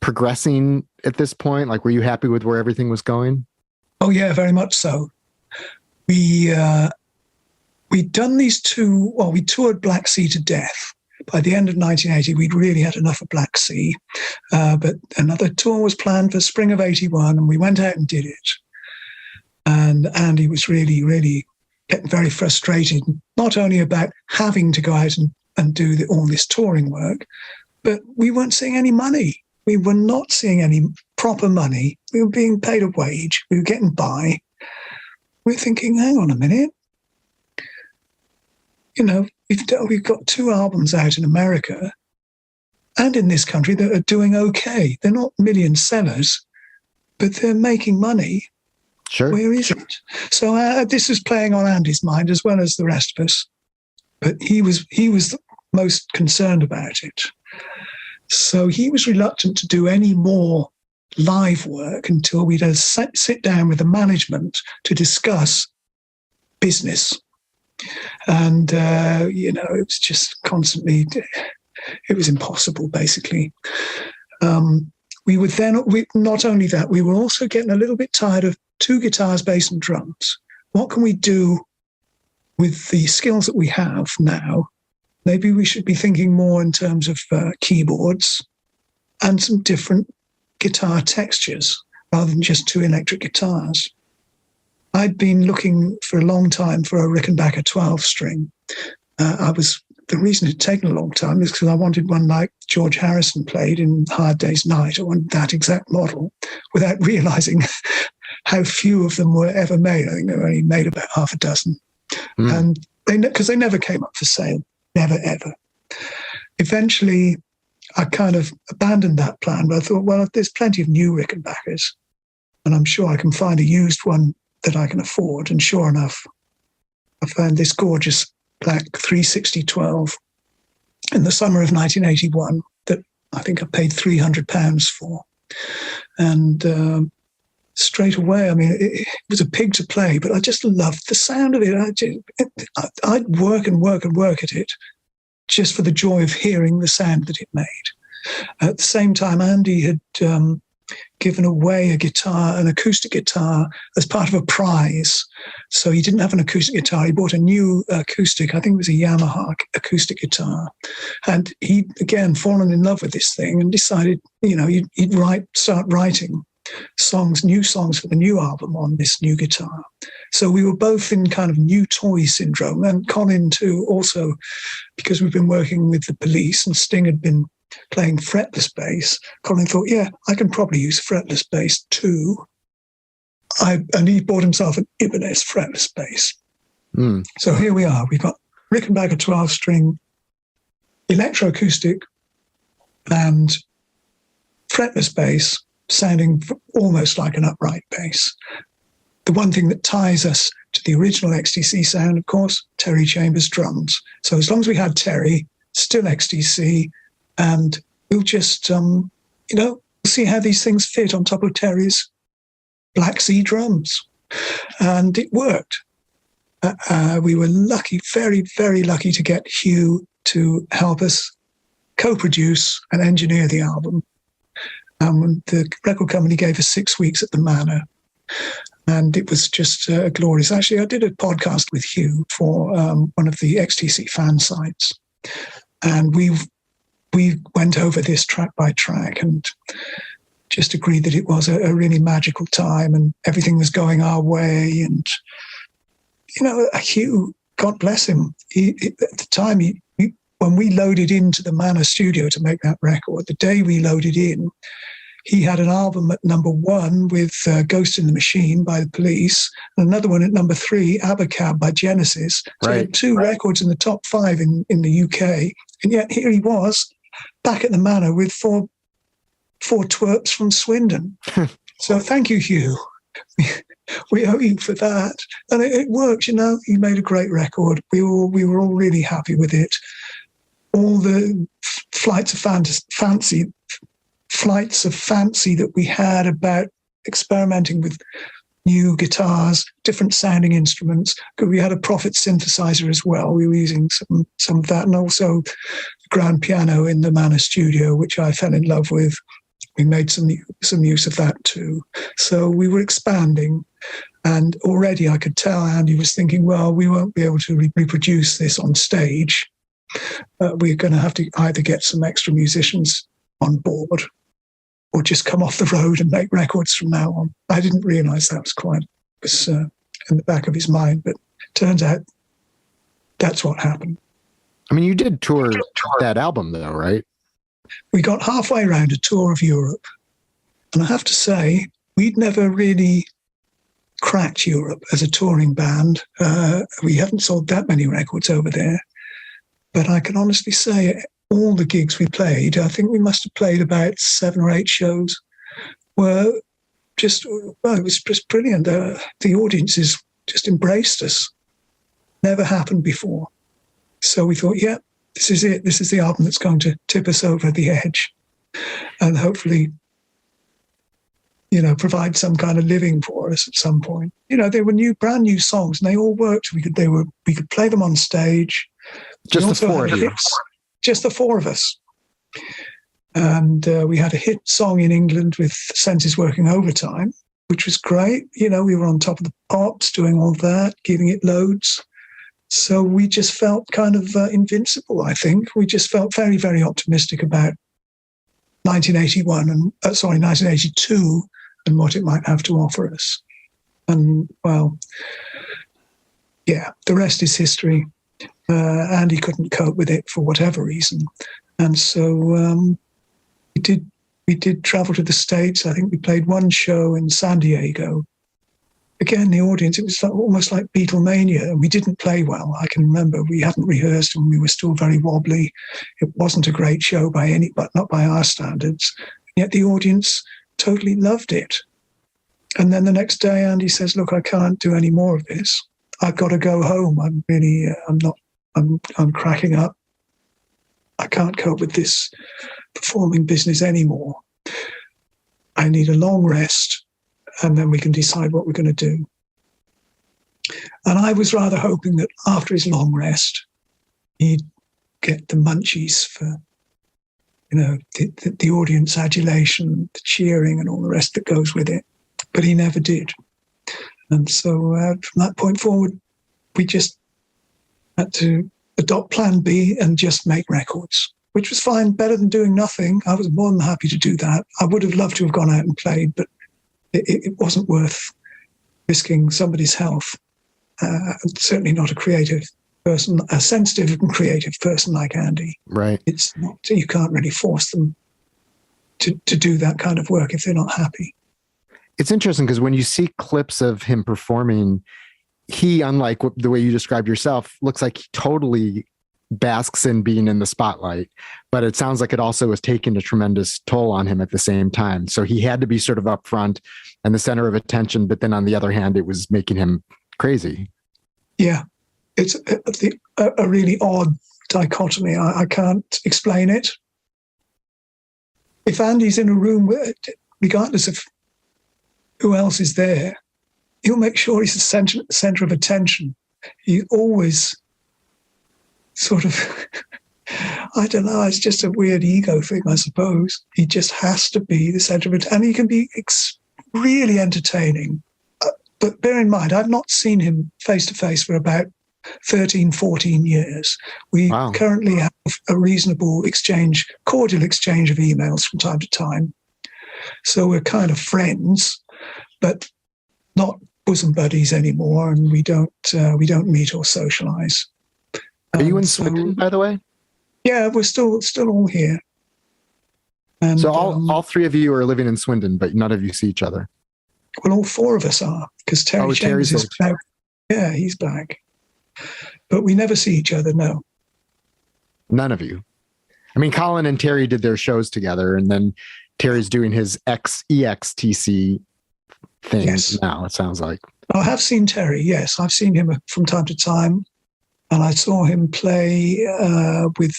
progressing at this point? Like, were you happy with where everything was going? Oh yeah, very much so. We'd done these two, well, we toured Black Sea to death. By the end of 1980, we'd really had enough of Black Sea. But another tour was planned for spring of 81, and we went out and did it. And Andy was really, really getting very frustrated, not only about having to go out and do all this touring work, but we weren't seeing any money. We were not seeing any proper money. We were being paid a wage. We were getting by. We're thinking, hang on a minute. You know, we've got 2 albums out in America and in this country that are doing okay. They're not million sellers, but they're making money. Sure. Where is it? So this is playing on Andy's mind as well as the rest of us. But he was the most concerned about it. So he was reluctant to do any more live work until we'd sit down with the management to discuss business. And, it was just constantly, it was impossible, basically. We would then, not only that, we were also getting a little bit tired of 2 guitars, bass and drums. What can we do with the skills that we have now? Maybe we should be thinking more in terms of keyboards and some different guitar textures rather than just 2 electric guitars. I'd been looking for a long time for a Rickenbacker 12-string. The reason it had taken a long time is because I wanted one like George Harrison played in Hard Day's Night. I wanted that exact model without realizing how few of them were ever made. I think they were only made about half a dozen. And because they never came up for sale, never, ever. Eventually, I kind of abandoned that plan, but I thought, well, there's plenty of new Rickenbackers, and I'm sure I can find a used one that I can afford. And sure enough, I found this gorgeous black 360-12 in the summer of 1981 that I think I paid £300 for. And straight away, I mean, it was a pig to play, but I just loved the sound of it. I'd work and work and work at it just for the joy of hearing the sound that it made. At the same time, Andy had given away a guitar, an acoustic guitar, as part of a prize. So he didn't have an acoustic guitar. He bought a new acoustic, I think it was a Yamaha acoustic guitar. And he'd, again, fallen in love with this thing and decided, he'd start writing new songs for the new album on this new guitar. So we were both in kind of new toy syndrome. And Colin, too, also, because we've been working with the Police and Sting had been playing fretless bass, Colin thought, yeah, I can probably use fretless bass too. And he bought himself an Ibanez fretless bass. So here we are. We've got Rickenbacker 12-string, electroacoustic, and fretless bass, sounding almost like an upright bass. The one thing that ties us to the original XTC sound, of course, Terry Chambers drums. So as long as we had Terry, still XTC, and we'll just, see how these things fit on top of Terry's Black Sea drums. And it worked. We were lucky, very, very lucky to get Hugh to help us co-produce and engineer the album. The record company gave us 6 weeks at the Manor, and it was just glorious. Actually, I did a podcast with Hugh for one of the XTC fan sites, and we went over this track by track and just agreed that it was a really magical time and everything was going our way. And, Hugh, God bless him, at the time, when we loaded into the Manor studio to make that record, the day we loaded in, he had an album at number 1 with Ghost in the Machine by the Police, and another one at number 3, Abacab by Genesis. So he had 2 records in the top 5 in the UK. And yet here he was, back at the Manor with four twerps from Swindon. So thank you, Hugh. We owe you for that. And it worked, He made a great record. We were all really happy with it. All the flights of fancy that we had about experimenting with new guitars, different sounding instruments. We had a Prophet synthesizer as well. We were using some of that, and also the grand piano in the Manor studio, which I fell in love with. We made some use of that too. So we were expanding, and already I could tell Andy was thinking, well, we won't be able to reproduce this on stage. We're going to have to either get some extra musicians on board or just come off the road and make records from now on. I didn't realise that was in the back of his mind, but turns out that's what happened. I mean, you did tour that album though, right? We got halfway around a tour of Europe, and I have to say, we'd never really cracked Europe as a touring band. We haven't sold that many records over there, but I can honestly say all the gigs we played, I think we must have played about 7 or 8 shows, were just, well, it was just brilliant. The audiences just embraced us. Never happened before. So we thought, yeah, this is it. This is the album that's going to tip us over the edge and hopefully, provide some kind of living for us at some point. They were brand new songs, and they all worked. We could play them on stage. Just the 4 of you. Just the 4 of us. And we had a hit song in England with Senses Working Overtime, which was great. We were on top of the pops, doing all that, giving it loads. So we just felt kind of invincible, I think. We just felt very, very optimistic about 1982 and what it might have to offer us. And, well, yeah, the rest is history. Andy couldn't cope with it for whatever reason. And so we did travel to the States. I think we played 1 show in San Diego. Again, the audience, it was almost like Beatlemania. We didn't play well. I can remember we hadn't rehearsed and we were still very wobbly. It wasn't a great show but not by our standards. Yet the audience totally loved it. And then the next day, Andy says, look, I can't do any more of this. I've got to go home. I'm cracking up. I can't cope with this performing business anymore. I need a long rest, and then we can decide what we're going to do. And I was rather hoping that after his long rest, he'd get the munchies for, the audience adulation, the cheering and all the rest that goes with it. But he never did. And so from that point forward, we just had to adopt plan B and just make records, which was fine, better than doing nothing. I was more than happy to do that. I would have loved to have gone out and played, but it wasn't worth risking somebody's health. Certainly not a creative person, a sensitive and creative person like Andy. Right. It's not, you can't really force them to do that kind of work if they're not happy. It's interesting because when you see clips of him performing, he, unlike the way you described yourself, looks like he totally basks in being in the spotlight, but it sounds like it also was taking a tremendous toll on him at the same time. So he had to be sort of up front and the center of attention, but then on the other hand, it was making him crazy. Yeah. It's a really odd dichotomy. I can't explain it. If Andy's in a room, regardless of who else is there, he'll make sure he's the center of attention. He always sort of, I don't know, it's just a weird ego thing, I suppose. He just has to be the center of attention. And he can be really entertaining. But bear in mind, I've not seen him face to face for about 13, 14 years. We currently have a reasonable cordial exchange of emails from time to time. So we're kind of friends, but not bosom buddies anymore, and we don't meet or socialize. Are you in Swindon, by the way? Yeah, we're still all here. And so all 3 of you are living in Swindon, but none of you see each other. Well, all 4 of us are, because Terry Chambers is back. Yeah, he's back. But we never see each other, no. None of you. I mean, Colin and Terry did their shows together, and then Terry's doing his XTC thing now, it sounds like. I have seen Terry, yes. I've seen him from time to time, and I saw him play with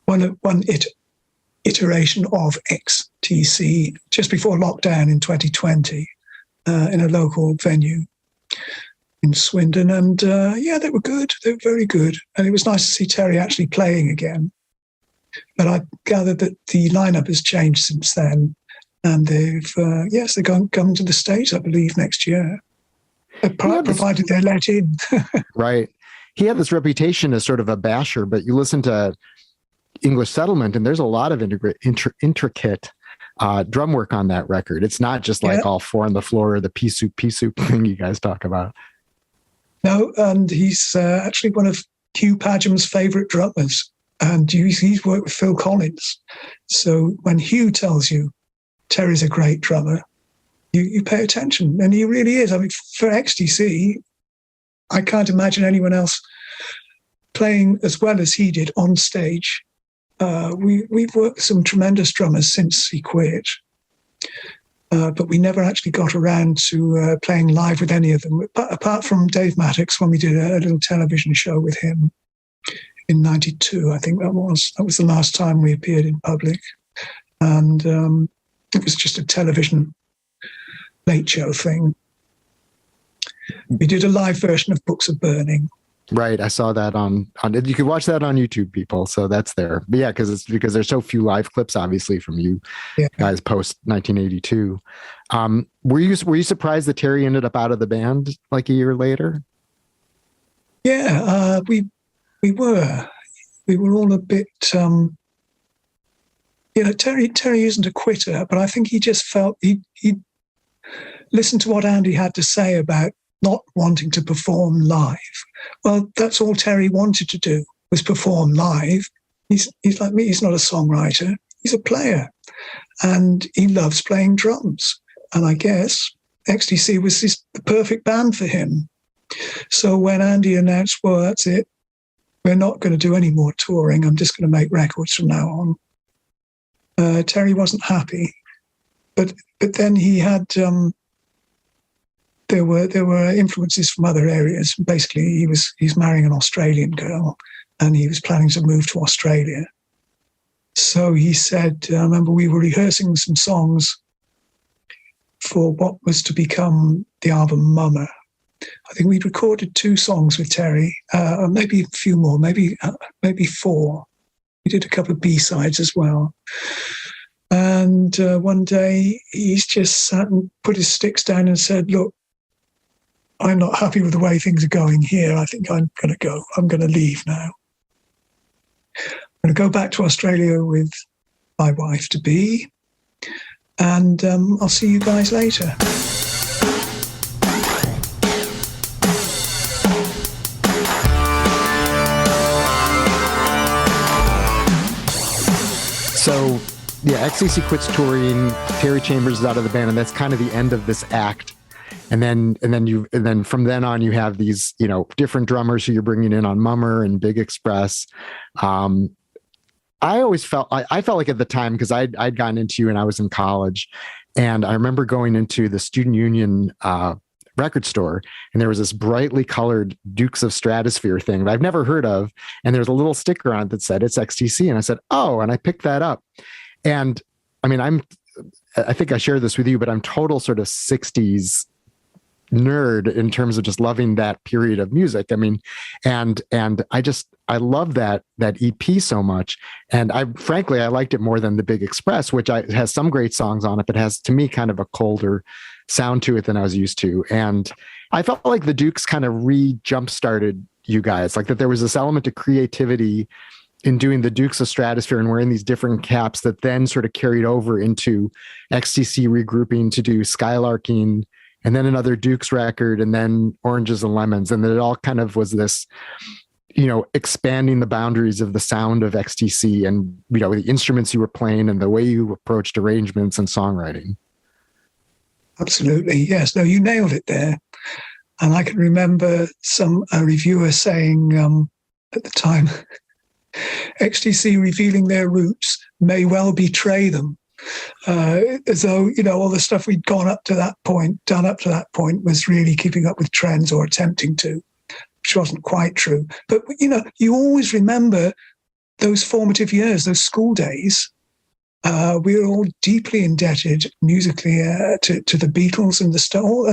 one iteration of XTC just before lockdown in 2020. in a local venue in Swindon. And they were good. They were very good. And it was nice to see Terry actually playing again. But I gathered that the lineup has changed since then. And they're going to the States, I believe, next year, provided they're let in. Right. He had this reputation as sort of a basher, but you listen to English Settlement, and there's a lot of intricate drum work on that record. It's not just like all four on the floor or the pea soup thing you guys talk about. No, and he's actually one of Hugh Padgham's favourite drummers, and he's worked with Phil Collins. So when Hugh tells you Terry's a great drummer, you pay attention, and he really is. I mean, for XTC, I can't imagine anyone else playing as well as he did on stage. We've worked with some tremendous drummers since he quit, but we never actually got around to playing live with any of them, apart from Dave Maddox when we did a little television show with him in '92. I think that was the last time we appeared in public, and it was just a television late show thing. We did a live version of Books of Burning. Right, I saw that on you can watch that on YouTube, people. So that's there. But yeah, because there's so few live clips, obviously, from you guys post 1982. Were you surprised that Terry ended up out of the band like a year later? Yeah, we were all a bit. Terry isn't a quitter, but I think he just felt he listened to what Andy had to say about not wanting to perform live. Well, that's all Terry wanted to do, was perform live. He's like me. He's not a songwriter. He's a player, and he loves playing drums. And I guess XTC was the perfect band for him. So when Andy announced, well, that's it, we're not going to do any more touring, I'm just going to make records from now on, Terry wasn't happy. But then he had... There were influences from other areas. Basically, he's marrying an Australian girl, and he was planning to move to Australia. So he said, I remember we were rehearsing some songs for what was to become the album Mama. I think we'd recorded 2 songs with Terry, maybe a few more, maybe 4. We did a couple of B-sides as well. And one day he's just sat and put his sticks down and said, look, I'm not happy with the way things are going here. I think I'm going to go. I'm going to leave now. I'm going to go back to Australia with my wife-to-be, and I'll see you guys later. So, yeah, XTC quits touring. Terry Chambers is out of the band, and that's kind of the end of this act. And then from then on, you have these, different drummers who you're bringing in on Mummer and Big Express. I always felt like at the time, because I'd gotten into you and I was in college, and I remember going into the Student Union record store, and there was this brightly colored Dukes of Stratosphear thing that I've never heard of, and there's a little sticker on it that said it's XTC, and I said, oh, and I picked that up. And I mean, I think I shared this with you, but I'm total sort of 60s nerd in terms of just loving that period of music. I mean, and I love that EP so much. And I liked it more than the Big Express, which has some great songs on it, but has to me kind of a colder sound to it than I was used to. And I felt like the Dukes kind of jump started you guys, like that there was this element of creativity in doing the Dukes of Stratosphear and wearing these different caps that then sort of carried over into XTC regrouping to do Skylarking, and then another Dukes record, and then Oranges and Lemons. And then it all kind of was this, expanding the boundaries of the sound of XTC and, the instruments you were playing and the way you approached arrangements and songwriting. Absolutely. Yes. No, you nailed it there. And I can remember a reviewer saying at the time, XTC revealing their roots may well betray them. As though, all the stuff we'd done up to that point was really keeping up with trends or attempting to, which wasn't quite true. But, you always remember those formative years, those school days, we were all deeply indebted musically to the Beatles and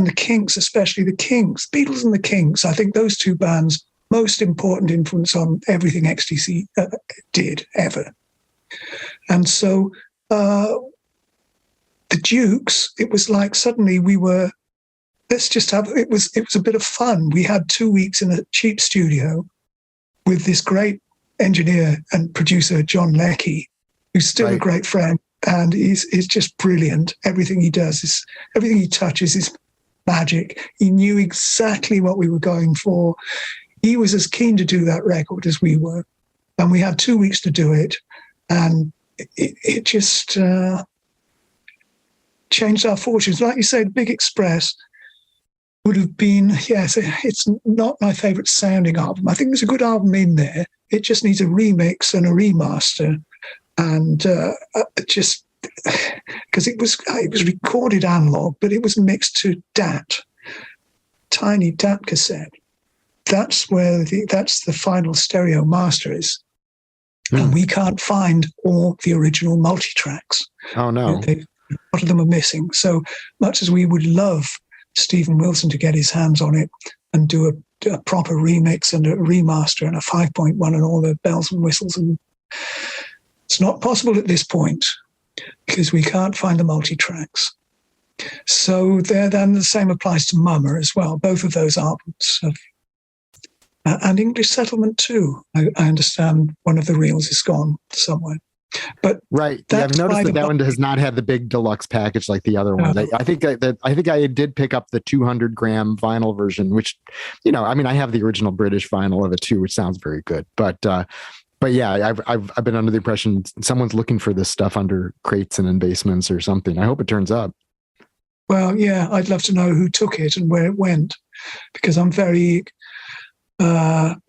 the Kinks, especially the Kinks. Beatles and the Kinks. I think those two bands, most important influence on everything XTC did ever. And so the Dukes, it was like suddenly we were, it was a bit of fun. We had 2 weeks in a cheap studio with this great engineer and producer, John Leckie, who's still a great friend, and he's just brilliant. Everything he does everything he touches is magic. He knew exactly what we were going for. He was as keen to do that record as we were, and we had 2 weeks to do it, and it just changed our fortunes. Like you say, the Big Express would have been, yes, it's not my favourite sounding album. I think there's a good album in there. It just needs a remix and a remaster. And just because it was recorded analog, but it was mixed to DAT, tiny DAT cassette. That's where that's the final stereo master is, and we can't find all the original multitracks. Oh no, a lot of them are missing. So much as we would love Stephen Wilson to get his hands on it and do a proper remix and a remaster and a 5.1 and all the bells and whistles, and it's not possible at this point because we can't find the multitracks. So then the same applies to Mama as well. Both of those albums and English Settlement too. I understand one of the reels is gone somewhere. But right, yeah, I've noticed that one has not had the big deluxe package like the other one. I think I did pick up the 200-gram vinyl version, which, I have the original British vinyl of it too, which sounds very good. But yeah, I've been under the impression someone's looking for this stuff under crates and in basements or something. I hope it turns up. Well, yeah, I'd love to know who took it and where it went, because I'm very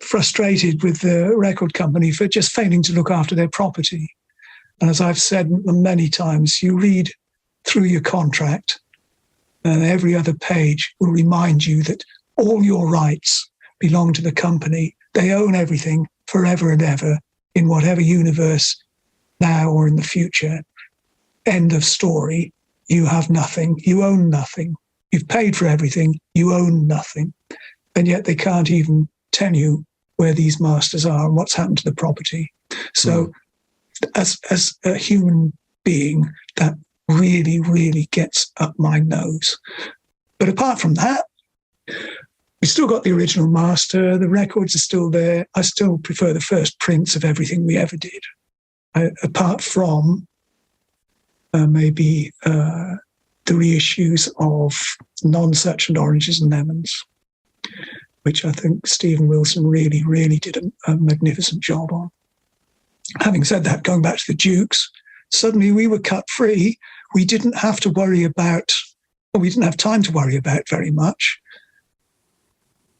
frustrated with the record company for just failing to look after their property. And as I've said many times, you read through your contract and every other page will remind you that all your rights belong to the company. They own everything forever and ever in whatever universe, now or in the future. End of story. You have nothing. You own nothing. You've paid for everything. You own nothing. And yet they can't even tell you where these masters are and what's happened to the property. So as a human being, that really, really gets up my nose. But apart from that, we still got the original master. The records are still there. I still prefer the first prints of everything we ever did, apart from maybe the reissues of Non-Such and Oranges and Lemons, which I think Stephen Wilson really, really did a magnificent job on. Having said that, going back to the Dukes, suddenly we were cut free. We didn't have to worry about, or we didn't have time to worry about very much.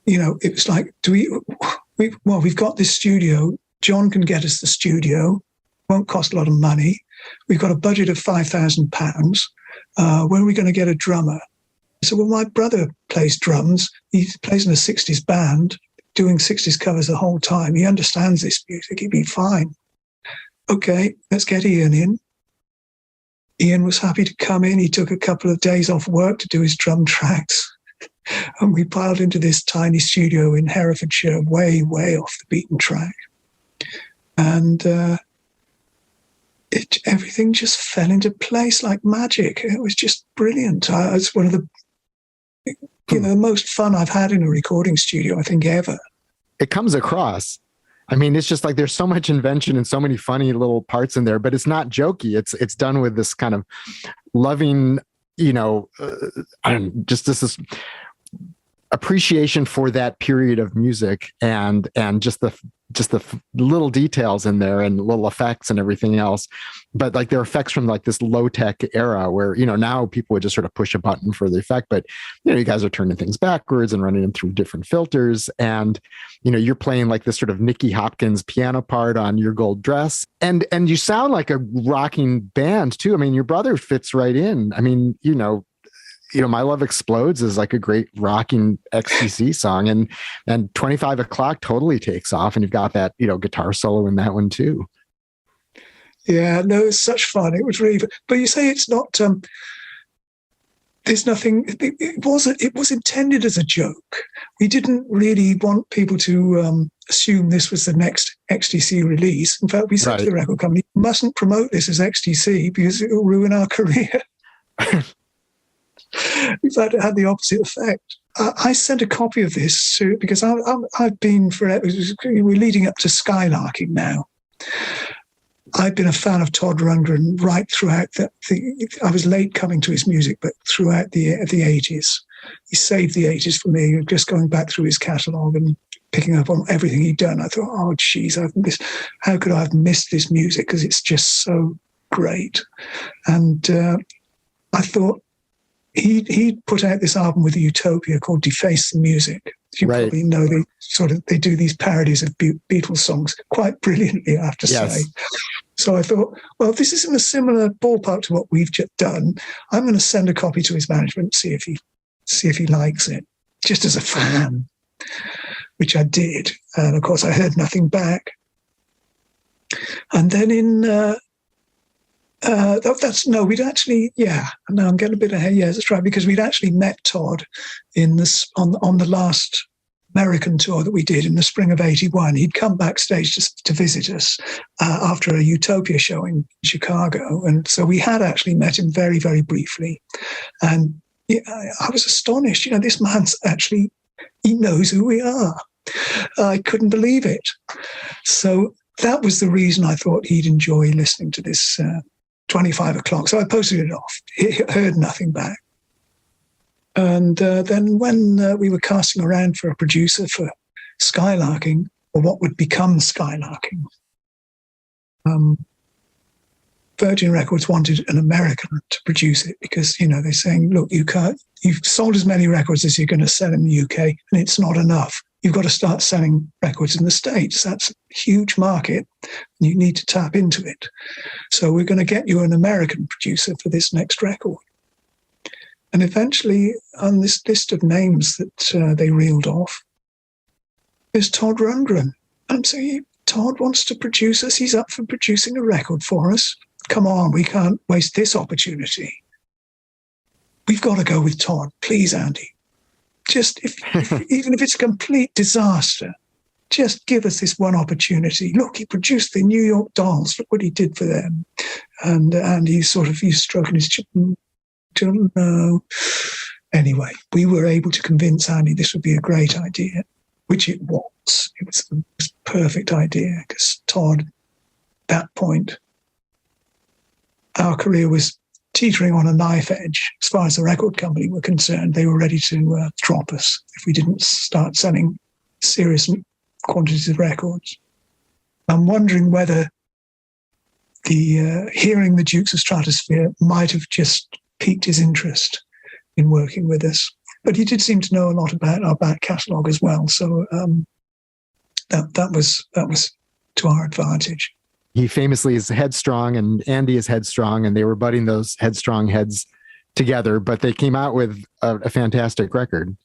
It was like, we've got this studio. John can get us the studio. Won't cost a lot of money. We've got a budget of £5,000. Where are we going to get a drummer? I said, well, my brother plays drums. He plays in a 60s band, doing 60s covers the whole time. He understands this music. He'd be fine. Okay, let's get Ian in. Ian was happy to come in. He took a couple of days off work to do his drum tracks. And we piled into this tiny studio in Herefordshire, way, way off the beaten track. And everything just fell into place like magic. It was just brilliant. It's one of the most fun I've had in a recording studio, I think, ever. It comes across. I mean, it's just like there's so much invention and so many funny little parts in there, but it's not jokey. It's done with this kind of loving, just this appreciation for that period of music and just the little details in there and little effects and everything else. But like they're effects from like this low tech era where, now people would just sort of push a button for the effect, but you guys are turning things backwards and running them through different filters. And, you're playing like this sort of Nicky Hopkins piano part on Your Gold Dress. And you sound like a rocking band too. I mean, your brother fits right in. I mean, My Love Explodes is like a great rocking XTC song, and 25 O'Clock totally takes off, and you've got that, guitar solo in that one too. Yeah, no, it's such fun. It was really, but you say it's not. There's nothing. It wasn't. It was intended as a joke. We didn't really want people to assume this was the next XTC release. In fact, we said to the record company, "You mustn't promote this as XTC because it will ruin our career." In fact, it had the opposite effect. I sent a copy of this because I've been we're leading up to Skylarking now. I've been a fan of Todd Rundgren right throughout I was late coming to his music, but throughout the 80s. He saved the 80s for me, just going back through his catalogue and picking up on everything he'd done. I thought, oh, geez, how could I have missed this music? Because it's just so great. And I thought he put out this album with a Utopia called Deface the Music. You probably know they do these parodies of Beatles songs quite brilliantly, I have to say. So I thought, well, if this is in a similar ballpark to what we've just done, I'm going to send a copy to his management, see if he likes it, just as a fan, which I did. And of course, I heard nothing back. And then we'd actually, now I'm getting a bit ahead. Yeah, that's right, because we'd actually met Todd in this on the last American tour that we did in the spring of '81. He'd come backstage to visit us after a Utopia show in Chicago. And so we had actually met him very, very briefly. And I was astonished. This man's actually, he knows who we are. I couldn't believe it. So that was the reason I thought he'd enjoy listening to this 25 o'clock. So I posted it off. He heard nothing back. And then when we were casting around for a producer for Skylarking, or what would become Skylarking, Virgin Records wanted an American to produce it because, they're saying, look, you've sold as many records as you're going to sell in the UK, and it's not enough. You've got to start selling records in the States. That's a huge market, and you need to tap into it. So we're going to get you an American producer for this next record. And eventually, on this list of names that they reeled off, is Todd Rundgren. I'm saying, Todd wants to produce us. He's up for producing a record for us. Come on, we can't waste this opportunity. We've got to go with Todd. Please, Andy. Just, even if it's a complete disaster, just give us this one opportunity. Look, he produced the New York Dolls. Look what he did for them. And he's stroking his chin. Don't know. Anyway, we were able to convince Andy this would be a great idea, which it was. It was the perfect idea because Todd, at that point, our career was teetering on a knife edge. As far as the record company were concerned, they were ready to drop us if we didn't start selling serious quantities of records. I'm wondering whether hearing the Dukes of Stratosphear might have just piqued his interest in working with us. But he did seem to know a lot about our back catalogue as well. So that was to our advantage. He famously is headstrong, and Andy is headstrong, and they were butting those headstrong heads together, but they came out with a fantastic record.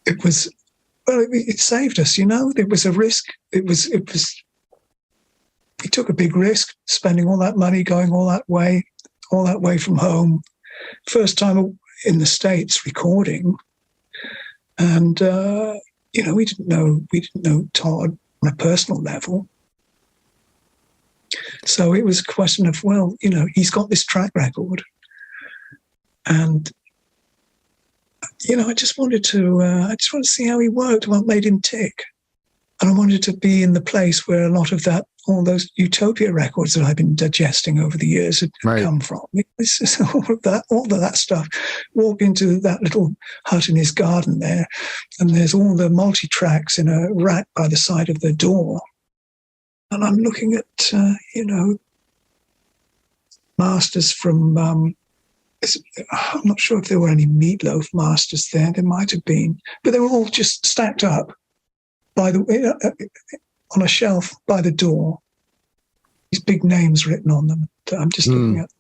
It saved us, It was a risk. We took a big risk, spending all that money, going all that way from home. First time in the States recording. And, we didn't know Todd on a personal level. So it was a question of, he's got this track record. And, I just wanted to see how he worked, what made him tick. And I wanted to be in the place where a lot of all those Utopia records that I've been digesting over the years had come from. It's just all of that stuff. Walk into that little hut in his garden there, and there's all the multitracks in a rack by the side of the door. And I'm looking at, masters from, I'm not sure if there were any Meatloaf masters there. There might have been. But they were all just stacked up on a shelf by the door. These big names written on them. I'm just looking at,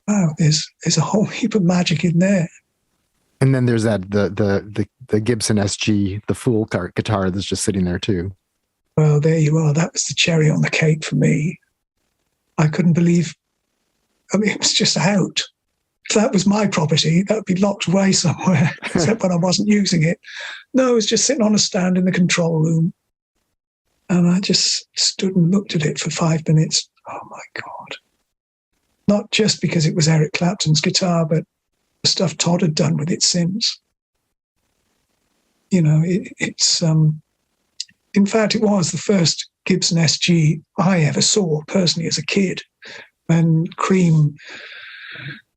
wow, there's a whole heap of magic in there. And then there's that the Gibson SG, the Fool guitar that's just sitting there too. Well, there you are. That was the cherry on the cake for me. I couldn't believe, I mean, it was just out. If that was my property, that would be locked away somewhere, except when I wasn't using it. No, it was just sitting on a stand in the control room. And I just stood and looked at it for 5 minutes. Oh, my God. Not just because it was Eric Clapton's guitar, but the stuff Todd had done with it since. You know, it's in fact, it was the first Gibson SG I ever saw personally as a kid. When Cream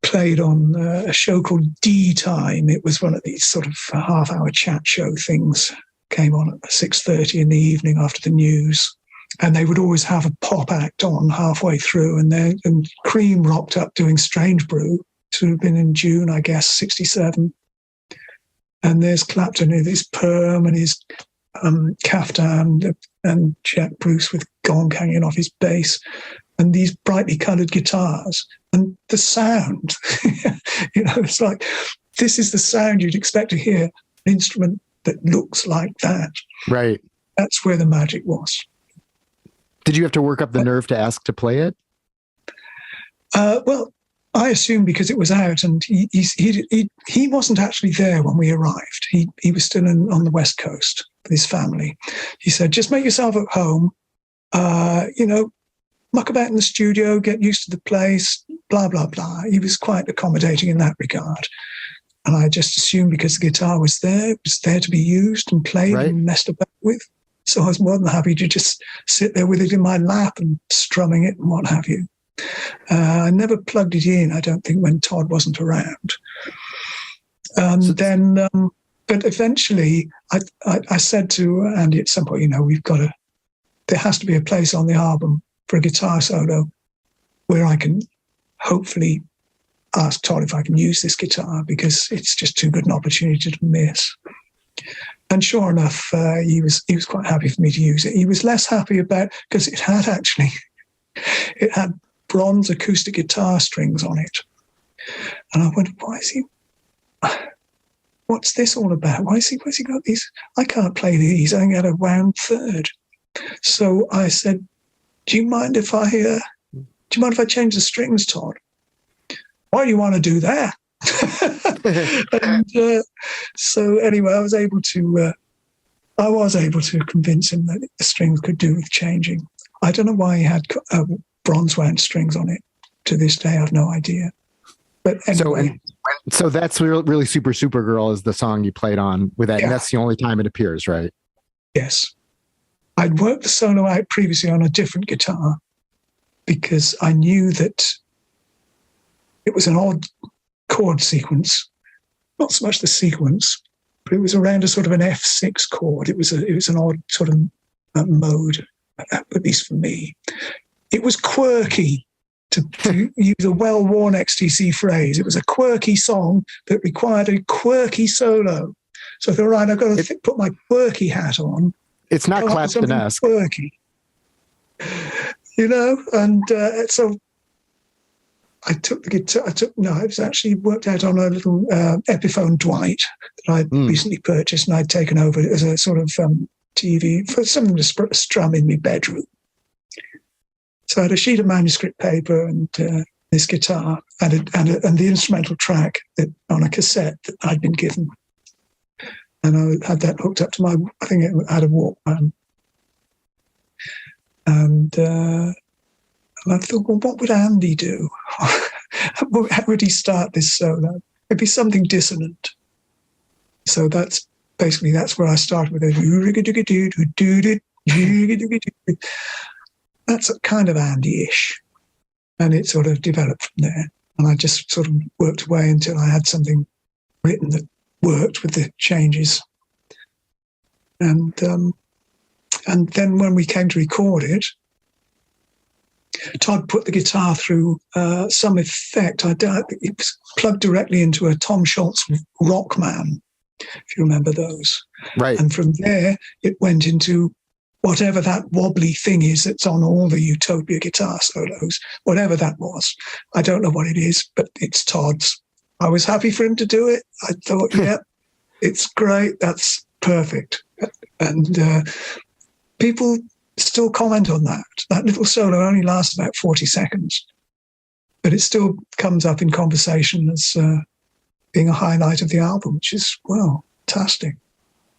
played on a show called D Time. It was one of these sort of half-hour chat show things. Came on at 6:30 in the evening after the news. And they would always have a pop act on halfway through. And Cream rocked up doing Strange Brew. It would have been in June, I guess, 67. And there's Clapton with his perm and his caftan, and Jack Bruce with gong hanging off his bass, and these brightly coloured guitars. And the sound, you know, it's like, this is the sound you'd expect to hear, an instrument that looks like that. Right. That's where the magic was. Did you have to work up the nerve to ask to play it? Well, I assume because it was out, and he wasn't actually there when we arrived. He was still on the West Coast with his family. He said, just make yourself at home, you know, muck about in the studio, get used to the place, blah, blah, blah. He was quite accommodating in that regard. And I just assumed because the guitar was there, it was there to be used and played and messed about with. So I was more than happy to just sit there with it in my lap and strumming it and what have you. I never plugged it in, I don't think, when Todd wasn't around. But eventually I said to Andy at some point, you know, there has to be a place on the album for a guitar solo where I can hopefully ask Todd if I can use this guitar, because it's just too good an opportunity to miss. And sure enough, he was quite happy for me to use it. He was less happy about, because it had bronze acoustic guitar strings on it. And I went, what's this all about? Why's he got these? I can't play these. I get a wound third. So I said, do you mind if I change the strings, Todd? Why do you want to do that? And so anyway, I was able to convince him that the strings could do with changing. I don't know why he had bronze wound strings on it. To this day, I have no idea. But anyway. So that's really Supergirl is the song you played on with that. Yeah. And that's the only time it appears, right? Yes. I'd worked the solo out previously on a different guitar because I knew that it was an odd chord sequence. Not so much the sequence, but it was around a sort of an F6 chord. It was an odd sort of mode, at least for me. It was quirky, to use a well-worn XTC phrase. It was a quirky song that required a quirky solo. So I thought, right, I've got to put my quirky hat on. It's not Clapton-esque. Quirky, you know? And so I took the guitar. It was actually worked out on a little Epiphone Dwight that I'd recently purchased, and I'd taken over as a sort of TV for something to strum in my bedroom. So I had a sheet of manuscript paper and this guitar and the instrumental track on a cassette that I'd been given. And I had that hooked up to I think it had a Walkman. And I thought, well, what would Andy do? How would he start this solo? It'd be something dissonant. So that's where I started with it. That's kind of Andy-ish. And it sort of developed from there. And I just sort of worked away until I had something written that worked with the changes. And then when we came to record it, Todd put the guitar through some effect. It was plugged directly into a Tom Scholz Rockman, if you remember those. Right. And from there, it went into whatever that wobbly thing is that's on all the Utopia guitar solos, whatever that was. I don't know what it is, but it's Todd's. I was happy for him to do it. I thought, yeah, it's great. That's perfect. And people still comment on that. That little solo only lasts about 40 seconds, but it still comes up in conversation as being a highlight of the album, which is, well, fantastic.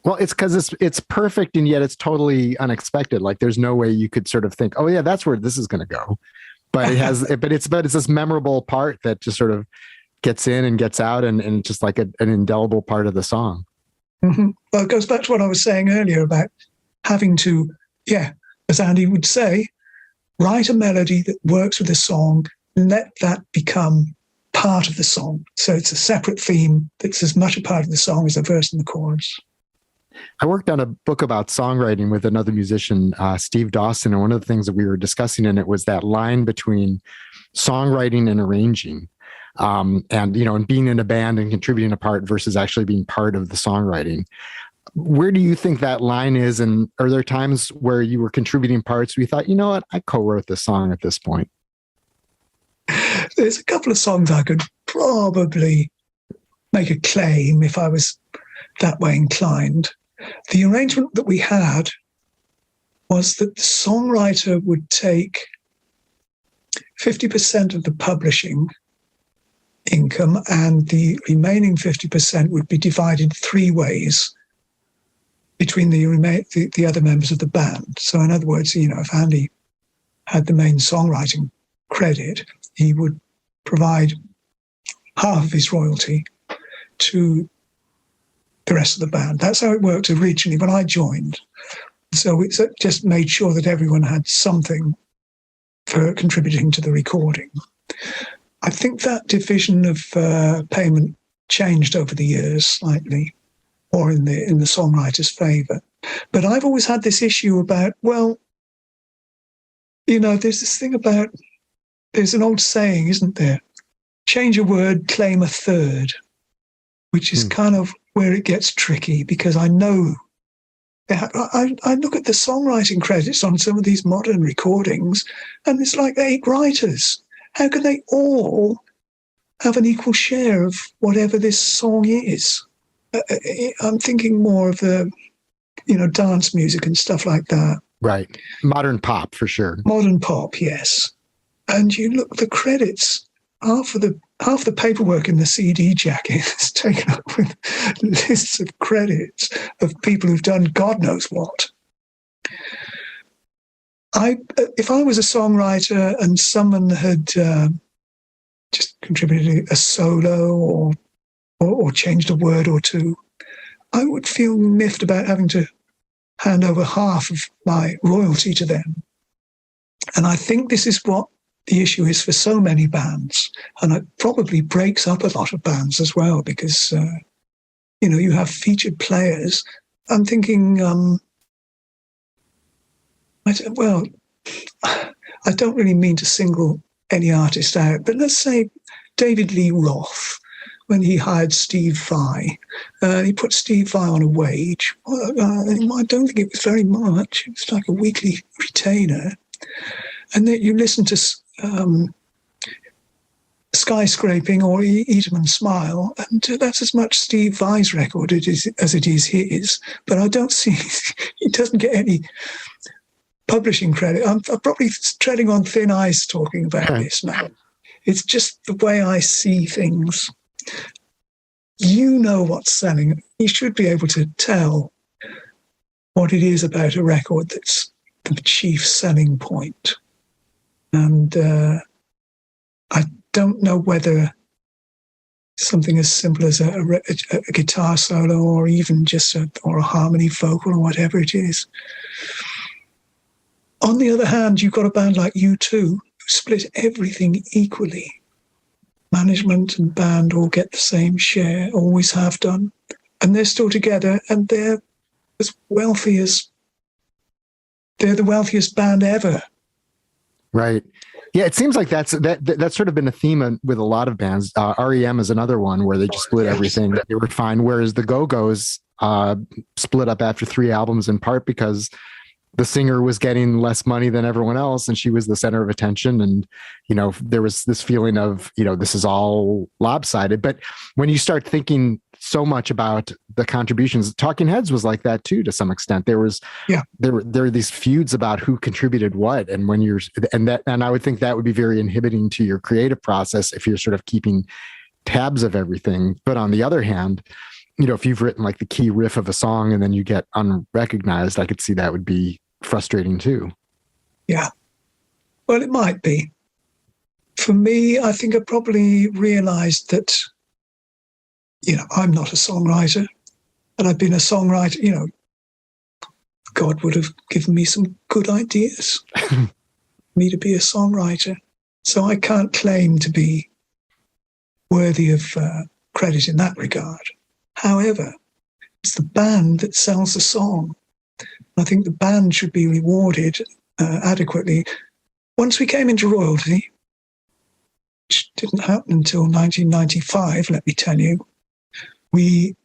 Well, it's because it's perfect, and yet it's totally unexpected. Like there's no way you could sort of think, oh yeah, that's where this is going to go. But it has, but it's this memorable part that just sort of gets in and gets out, and just like an indelible part of the song. Mm-hmm. Well, it goes back to what I was saying earlier about having to, as Andy would say, write a melody that works with the song, let that become part of the song. So it's a separate theme that's as much a part of the song as the verse and the chorus. I worked on a book about songwriting with another musician, Steve Dawson, and one of the things that we were discussing in it was that line between songwriting and arranging, and being in a band and contributing a part versus actually being part of the songwriting. Where do you think that line is? And are there times where you were contributing parts where you thought, you know what, I co-wrote this song at this point? There's a couple of songs I could probably make a claim if I was that way inclined. The arrangement that we had was that the songwriter would take 50% of the publishing income, and the remaining 50% would be divided 3 ways between the other members of the band. So in other words, if Andy had the main songwriting credit, he would provide half of his royalty to the rest of the band. That's how it worked originally when I joined. So it just made sure that everyone had something for contributing to the recording. I think that division of payment changed over the years slightly, or in the songwriter's favor. But I've always had this issue about, there's this thing about, there's an old saying, isn't there? Change a word, claim a third, which is kind of where it gets tricky, because I know, I look at the songwriting credits on some of these modern recordings, and it's like 8 writers. How can they all have an equal share of whatever this song is? I'm thinking more of the, dance music and stuff like that. Right. Modern pop, for sure. Modern pop, yes. And you look at the credits, half the paperwork in the CD jacket is taken up with lists of credits of people who've done God knows what. If I was a songwriter and someone had just contributed a solo or changed a word or two, I would feel miffed about having to hand over half of my royalty to them. And I think this is what the issue is for so many bands. And it probably breaks up a lot of bands as well, because, you have featured players. I'm thinking, I don't really mean to single any artist out, but let's say David Lee Roth, when he hired Steve Vai, he put Steve Vai on a wage. I don't think it was very much. It was like a weekly retainer. And then you listen to Skyscraping or Eat 'em and Smile, and that's as much Steve Vai's record as it is his. But I don't see, he doesn't get any publishing credit. I'm probably treading on thin ice talking about this now. It's just the way I see things. You know what's selling. You should be able to tell what it is about a record that's the chief selling point. And I don't know whether something as simple as a guitar solo, or even just a harmony vocal, or whatever it is. On the other hand, you've got a band like U2 who split everything equally. Management and band all get the same share, always have done, and they're still together, and they're as wealthy as, they're the wealthiest band ever. Right. Yeah, it seems like that's sort of been a theme with a lot of bands. REM is another one where they just split everything. They were fine, whereas the Go-Go's split up after 3 albums, in part because the singer was getting less money than everyone else, and she was the center of attention. And, there was this feeling of, this is all lopsided. But when you start thinking so much about the contributions. Talking Heads was like that too, to some extent. There were these feuds about who contributed what, and when and I would think that would be very inhibiting to your creative process if you're sort of keeping tabs of everything. But on the other hand, if you've written like the key riff of a song and then you get unrecognized, I could see that would be frustrating too. Yeah. Well, it might be. For me, I think I probably realized that, I'm not a songwriter, and I've been a songwriter, God would have given me some good ideas for me to be a songwriter. So I can't claim to be worthy of credit in that regard. However, it's the band that sells the song. I think the band should be rewarded adequately. Once we came into royalty, which didn't happen until 1995, let me tell you, we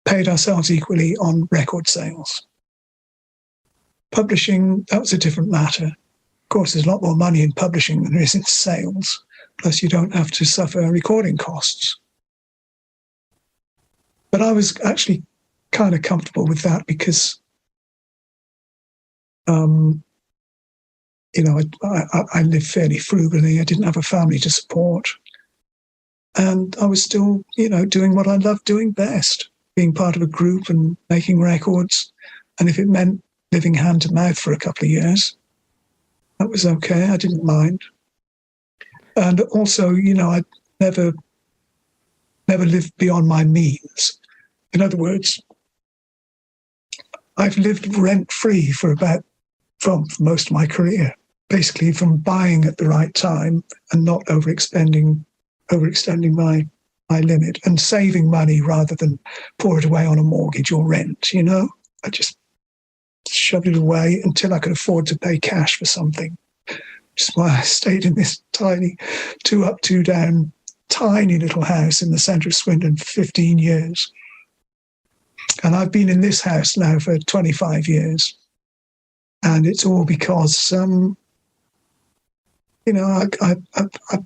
paid ourselves equally on record sales. Publishing, that was a different matter. Of course, there's a lot more money in publishing than there is in sales, plus you don't have to suffer recording costs. But I was actually kind of comfortable with that because, I lived fairly frugally. I didn't have a family to support. And I was still, doing what I loved doing best, being part of a group and making records. And if it meant living hand to mouth for a couple of years, that was okay. I didn't mind. And also, I never lived beyond my means. In other words, I've lived rent-free for most of my career, basically from buying at the right time and not overextending my limit, and saving money rather than pour it away on a mortgage or rent. I just shoved it away until I could afford to pay cash for something. Which is why I stayed in this tiny 2 up, 2 down, tiny little house in the centre of Swindon for 15 years. And I've been in this house now for 25 years. And it's all because, I'm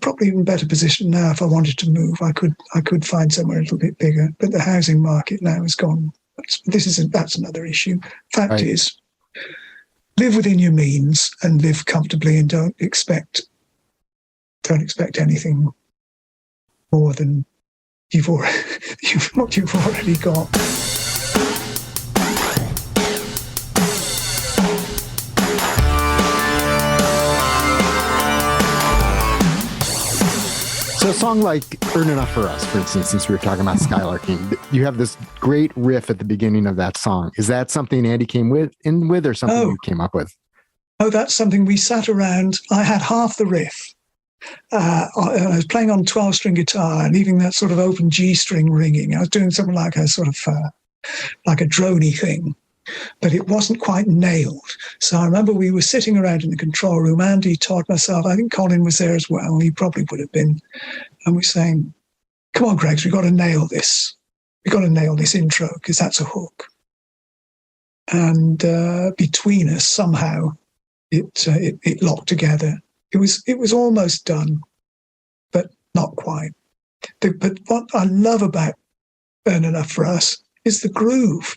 probably in a better position now. If I wanted to move, I could find somewhere a little bit bigger. But the housing market now has gone. That's another issue. Fact is, live within your means and live comfortably, and don't expect anything more than what you've already got. So a song like Earn Enough for Us, for instance, since we were talking about Skylarking, you have this great riff at the beginning of that song. Is that something Andy came with or something you came up with? Oh, that's something we sat around. I had half the riff. I was playing on 12-string guitar, leaving that sort of open G string ringing. I was doing something like a sort of like a droney thing, but it wasn't quite nailed. So I remember we were sitting around in the control room, Andy, Todd, myself, I think Colin was there as well, he probably would have been, and we're saying, come on, Greggs, we've got to nail this. We've got to nail this intro, because that's a hook. And between us, somehow, it locked together. It was almost done, but not quite. But what I love about Earn Enough for Us is the groove.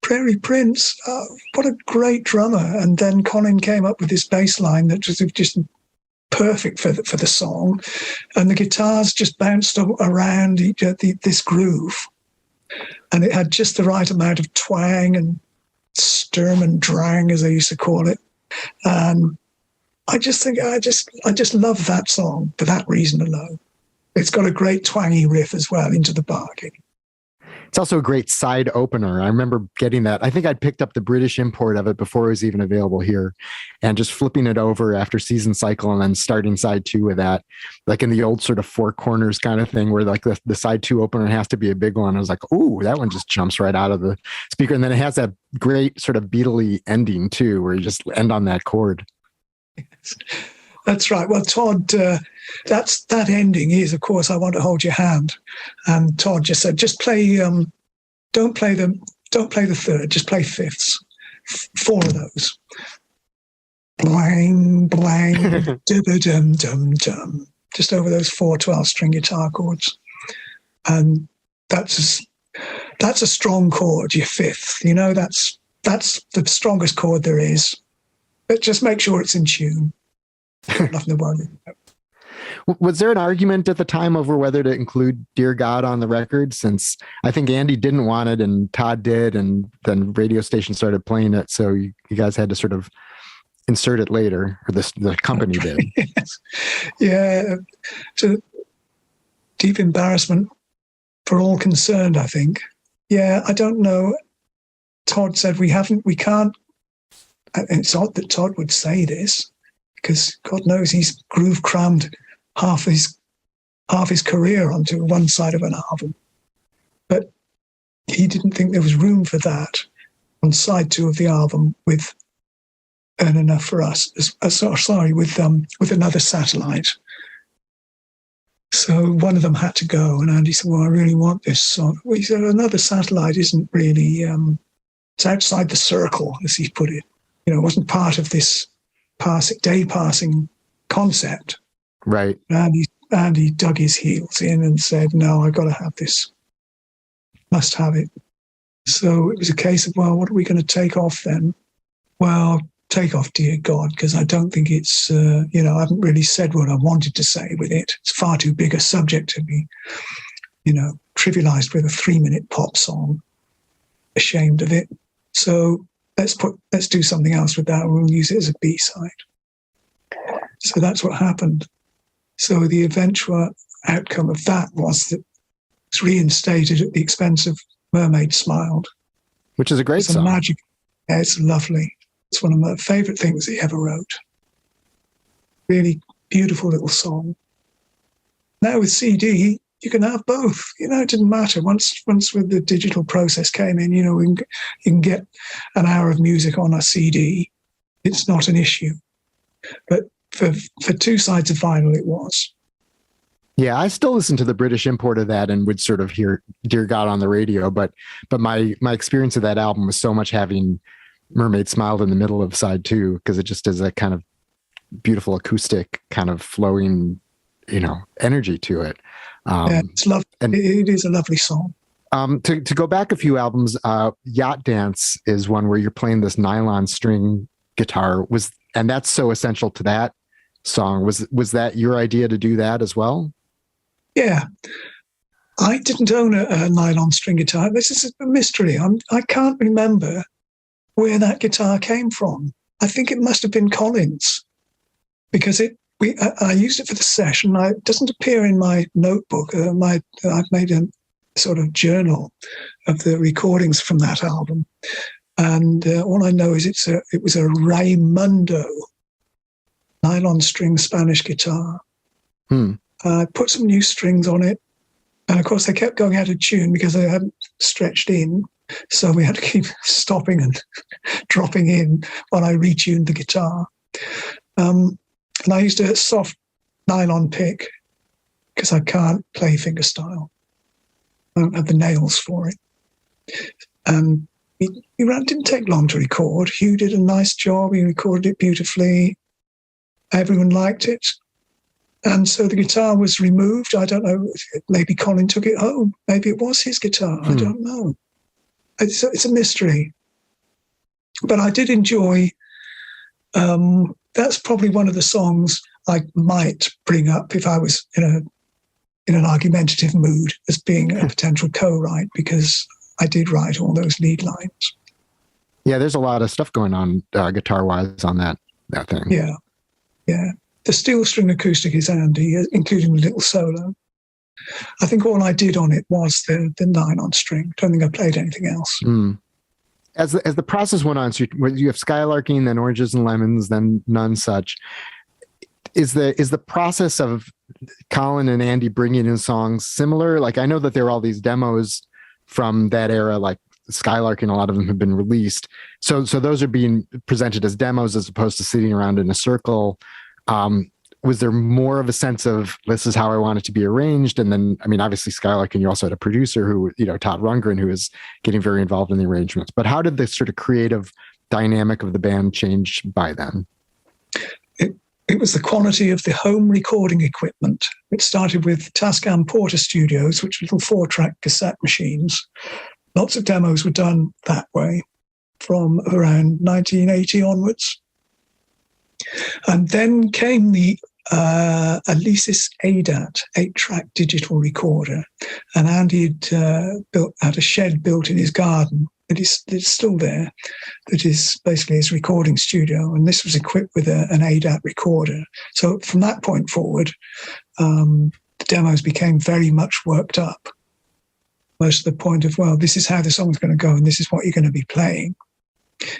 Prairie Prince, what a great drummer. And then Colin came up with this bass line that was just perfect for the song. And the guitars just bounced around this groove. And it had just the right amount of twang and sturm and drang, as they used to call it. And I just love that song for that reason alone. It's got a great twangy riff as well into the bargain. It's also a great side opener. I remember getting that. I think I'd picked up the British import of it before it was even available here, and just flipping it over after Season Cycle and then starting side 2 with that, like in the old sort of Four Corners kind of thing where like the side 2 opener has to be a big one. I was like, ooh, that one just jumps right out of the speaker. And then it has that great sort of Beatle-y ending too, where you just end on that chord. That's right. Well, Todd, that ending is, of course, I Want to Hold Your Hand. And Todd just said, just play, don't play the third, just play fifths. 4 of those. Blang, blang, dum, dum, dum. Just over those 4 12-string guitar chords. And that's a strong chord, your fifth. You know, that's the strongest chord there is. But just make sure it's in tune. Nothing to worry about. Was there an argument at the time over whether to include Dear God on the record? Since I think Andy didn't want it and Todd did, and then radio stations started playing it. So you guys had to sort of insert it later, or the company did. Yes. Yeah. So deep embarrassment for all concerned, I think. Yeah, I don't know. Todd said we can't. And it's odd that Todd would say this, because God knows he's groove crammed half his career onto one side of an album. But he didn't think there was room for that on side 2 of the album with Earn Enough for Us. With Another Satellite. So one of them had to go, and Andy said, well, I really want this song. Well, he said, Another Satellite isn't really, it's outside the circle, as he put it. You know, it wasn't part of this day-passing concept. Right. And he dug his heels in and said, no, I got to have this. Must have it. So it was a case of, well, what are we going to take off then? Well, take off Dear God, because I don't think it's, I haven't really said what I wanted to say with it. It's far too big a subject to be, trivialized with a 3-minute pop song. Ashamed of it. So let's do something else with that, and we'll use it as a B-side. So that's what happened. So the eventual outcome of that was that it's reinstated at the expense of Mermaid Smiled. Which is a great song. Magic. Yeah, it's lovely. It's one of my favourite things he ever wrote. Really beautiful little song. Now with CD, you can have both. It didn't matter. Once with the digital process came in, you can get an hour of music on a CD. It's not an issue. But for 2 sides of vinyl, it was. Yeah, I still listen to the British import of that and would sort of hear Dear God on the radio. But my experience of that album was so much having Mermaid Smiled in the middle of side 2, because it just is a kind of beautiful acoustic kind of flowing, energy to it. Yeah, it's lovely. And it is a lovely song. To go back a few albums, Yacht Dance is one where you're playing this nylon string guitar. And that's so essential to that song. Was that your idea to do that as well? Yeah. I didn't own a nylon string guitar. This is a mystery. I can't remember where that guitar came from. I think it must have been Colin's, because I used it for the session. It doesn't appear in my notebook. I've made a sort of journal of the recordings from that album, and all I know is it was a Raimundo nylon string Spanish guitar. I put some new strings on it, and of course they kept going out of tune because they hadn't stretched in. So we had to keep stopping and dropping in while I retuned the guitar. And I used a soft nylon pick because I can't play fingerstyle. I don't have the nails for it. And it didn't take long to record. Hugh did a nice job. He recorded it beautifully. Everyone liked it. And so the guitar was removed. I don't know. Maybe Colin took it home. Maybe it was his guitar. I don't know. It's a mystery. But I did enjoy, that's probably one of the songs I might bring up if I was in an argumentative mood as being a potential co-write, because I did write all those lead lines. Yeah, there's a lot of stuff going on guitar-wise on that thing. Yeah. The steel string acoustic is Andy, including the little solo. I think all I did on it was the nylon string. Don't think I played anything else. As the process went on, so you have Skylarking, then Oranges and Lemons, then None Such. Is the process of Colin and Andy bringing in songs similar? Like, I know that there are all these demos from that era, like Skylarking, a lot of them have been released. So those are being presented as demos as opposed to sitting around in a circle. Was there more of a sense of, this is how I want it to be arranged? And then, I mean, obviously Skylarking, you also had a producer who, Todd Rundgren, who is getting very involved in the arrangements. But how did the sort of creative dynamic of the band change by then? it was the quality of the home recording equipment. It started with Tascam Porter Studios, which were little 4-track cassette machines. Lots of demos were done that way from around 1980 onwards. And then came the Alesis ADAT, 8-track digital recorder. And Andy had a shed built in his garden that is still there, that is basically his recording studio. And this was equipped with an ADAT recorder. So from that point forward, the demos became very much worked up. Most of the point of, well, this is how the song's going to go and this is what you're going to be playing.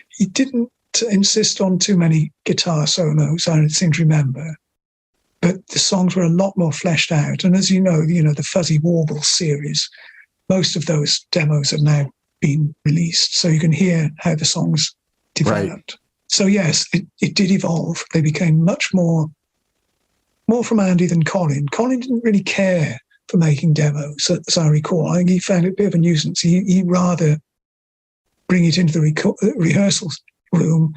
He didn't insist on too many guitar solos, I don't seem to remember. But the songs were a lot more fleshed out. And as you know, the Fuzzy Warble series, most of those demos have now been released. So you can hear how the songs developed. Right. So yes, it did evolve. They became much more from Andy than Colin. Colin didn't really care for making demos, as I recall. I think he found it a bit of a nuisance. He'd rather bring it into the rehearsal room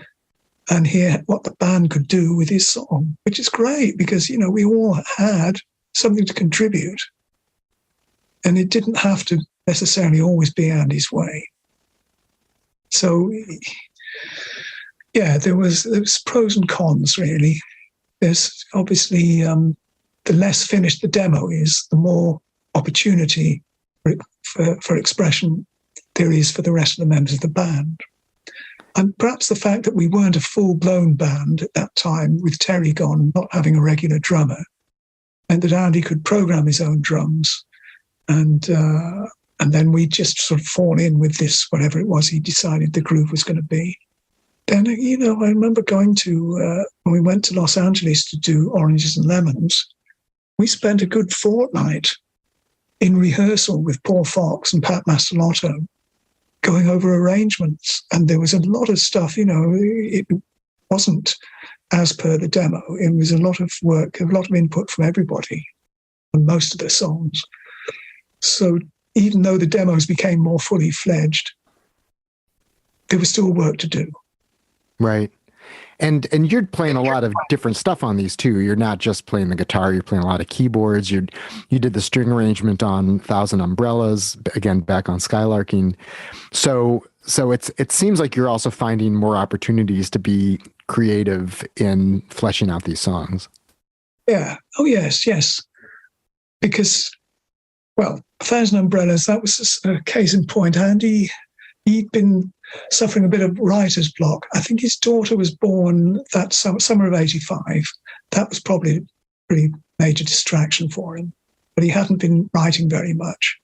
and hear what the band could do with his song, which is great because, we all had something to contribute. And it didn't have to necessarily always be Andy's way. So, yeah, there was pros and cons, really. There's obviously the less finished the demo is, the more opportunity for expression there is for the rest of the members of the band. And perhaps the fact that we weren't a full-blown band at that time, with Terry gone, not having a regular drummer, meant that Andy could program his own drums. And then we just sort of fall in with this, whatever it was he decided the groove was going to be. Then, I remember going to, when we went to Los Angeles to do Oranges and Lemons, we spent a good fortnight in rehearsal with Paul Fox and Pat Mastelotto, going over arrangements. And there was a lot of stuff, it wasn't as per the demo. It was a lot of work, a lot of input from everybody on most of the songs. So even though the demos became more fully fledged, there was still work to do. Right. And you're playing a lot of different stuff on these too. You're not just playing the guitar, you're playing a lot of keyboards. You did the string arrangement on Thousand Umbrellas, again, back on Skylarking. So it seems like you're also finding more opportunities to be creative in fleshing out these songs. Yeah. Oh, yes. Because, well, Thousand Umbrellas, that was a case in point. Andy, he'd been suffering a bit of writer's block. I think his daughter was born that summer of 85. That was probably a pretty major distraction for him. But he hadn't been writing very much.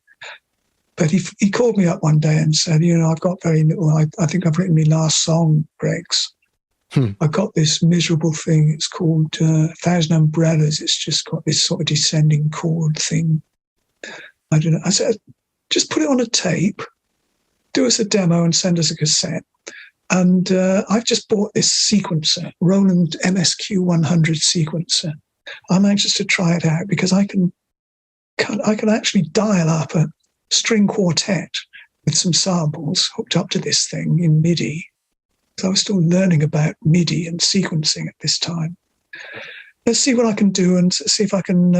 But he called me up one day and said, I've got very little. I think I've written my last song, Greg's. I've got this miserable thing. It's called Thousand Umbrellas. It's just got this sort of descending chord thing. I don't know. I said, just put it on a tape, do us a demo and send us a cassette. And I've just bought this sequencer, Roland MSQ 100 sequencer. I'm anxious to try it out because I can actually dial up a string quartet with some samples hooked up to this thing in MIDI. So I was still learning about MIDI and sequencing at this time. Let's see what I can do and see if I can,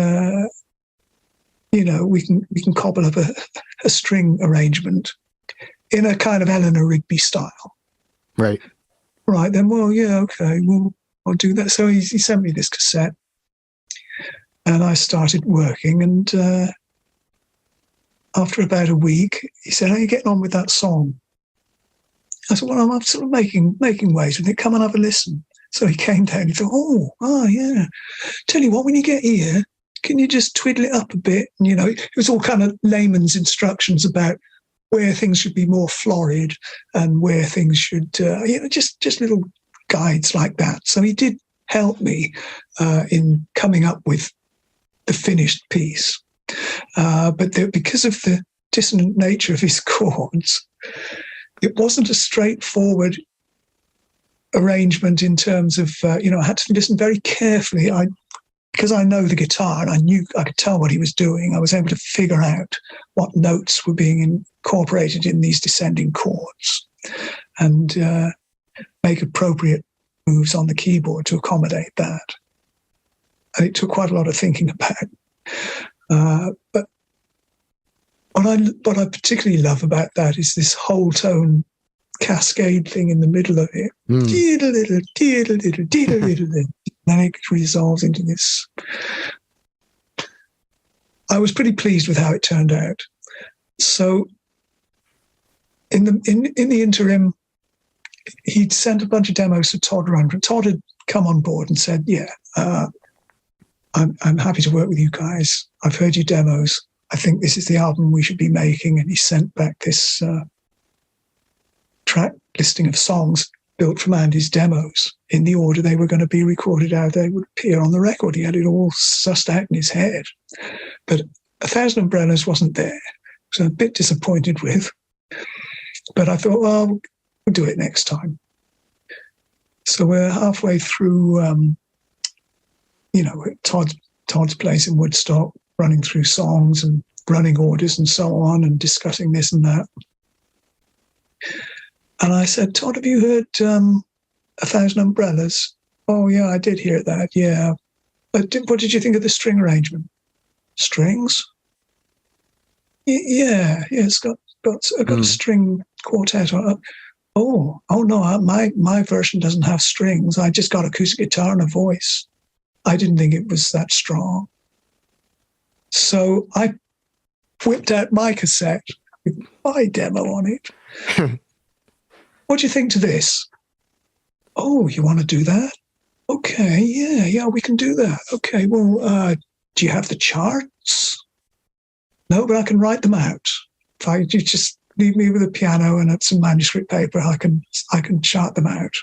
we can cobble up a string arrangement in a kind of Eleanor Rigby style. Right. Right, then, well, yeah, okay, I'll do that. So he sent me this cassette and I started working, and after about a week, he said, how are you getting on with that song? I said, well, I'm sort of making ways with it. Come and have a listen. So he came down and he thought, oh, yeah. Tell you what, when you get here, can you just twiddle it up a bit? And, it was all kind of layman's instructions about where things should be more florid and where things should, just little guides like that. So he did help me in coming up with the finished piece. But because of the dissonant nature of his chords, it wasn't a straightforward arrangement in terms of, I had to listen very carefully. Because I know the guitar and I knew I could tell what he was doing, I was able to figure out what notes were being incorporated in these descending chords and make appropriate moves on the keyboard to accommodate that. and it took quite a lot of thinking about. But what I particularly love about that is this whole tone cascade thing in the middle of it. And then it resolves into this. I was pretty pleased with how it turned out. So in the interim, he'd sent a bunch of demos to Todd Rundgren. Todd had come on board and said, "Yeah, I'm happy to work with you guys. I've heard your demos. I think this is the album we should be making." And he sent back this track listing of songs built from Andy's demos in the order they were going to be recorded, how they would appear on the record. He had it all sussed out in his head. But 1,000 Umbrellas wasn't there, so I'm a bit disappointed with. But I thought, well, we'll do it next time. So we're halfway through, Todd's place in Woodstock, running through songs and running orders and so on and discussing this and that. And I said, "Todd, have you heard 1,000 Umbrellas?" "Oh, yeah, I did hear that, yeah. But what did you think of the string arrangement?" "Strings?" Yeah, it's got a string quartet on it." Oh no, my version doesn't have strings. I just got acoustic guitar and a voice. I didn't think it was that strong. So I whipped out my cassette with my demo on it. "What do you think to this?" "Oh, you want to do that? Okay, yeah, we can do that. Okay, well, do you have the charts?" "No, but I can write them out. You just leave me with a piano and some manuscript paper, I can chart them out."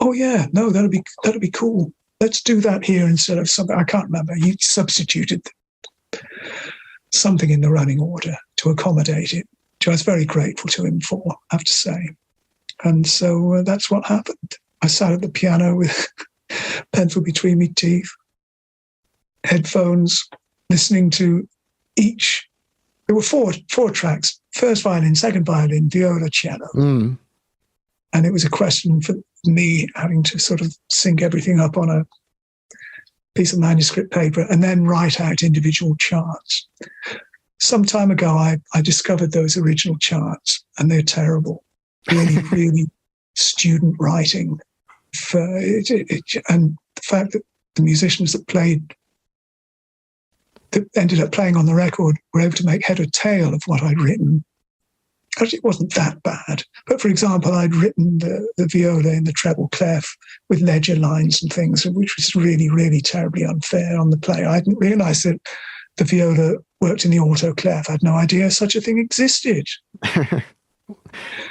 "Oh yeah, no, that'll be cool. Let's do that here instead of something." I can't remember. He substituted something in the running order to accommodate it, which I was very grateful to him for, I have to say. And so that's what happened. I sat at the piano with pencil between my teeth, headphones, listening to each. There were four tracks: first violin, second violin, viola, cello. And it was a question for me having to sort of sync everything up on a piece of manuscript paper and then write out individual charts. Some time ago, I discovered those original charts, and they're terrible. Really, really student writing. And the fact that the musicians that ended up playing on the record were able to make head or tail of what I'd written. Actually, it wasn't that bad. But for example, I'd written the viola in the treble clef with ledger lines and things, which was really, really terribly unfair on the play. I didn't realise that the viola worked in the alto clef. I had no idea such a thing existed.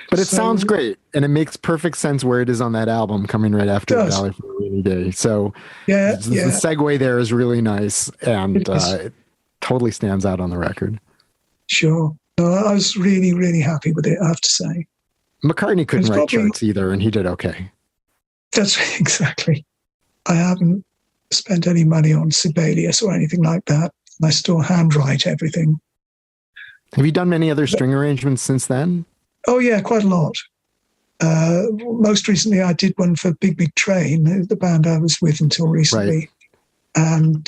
But it sounds great, and it makes perfect sense where it is on that album, coming right after The Valley for a Rainy Day. So the segue there is really nice, and it totally stands out on the record. Sure. No, I was really, really happy with it, I have to say. McCartney couldn't write charts either, and he did okay. That's exactly. I haven't spent any money on Sibelius or anything like that. I still handwrite everything. Have you done many other string arrangements since then? Oh, yeah, quite a lot. Most recently, I did one for Big Big Train, the band I was with until recently. Right. And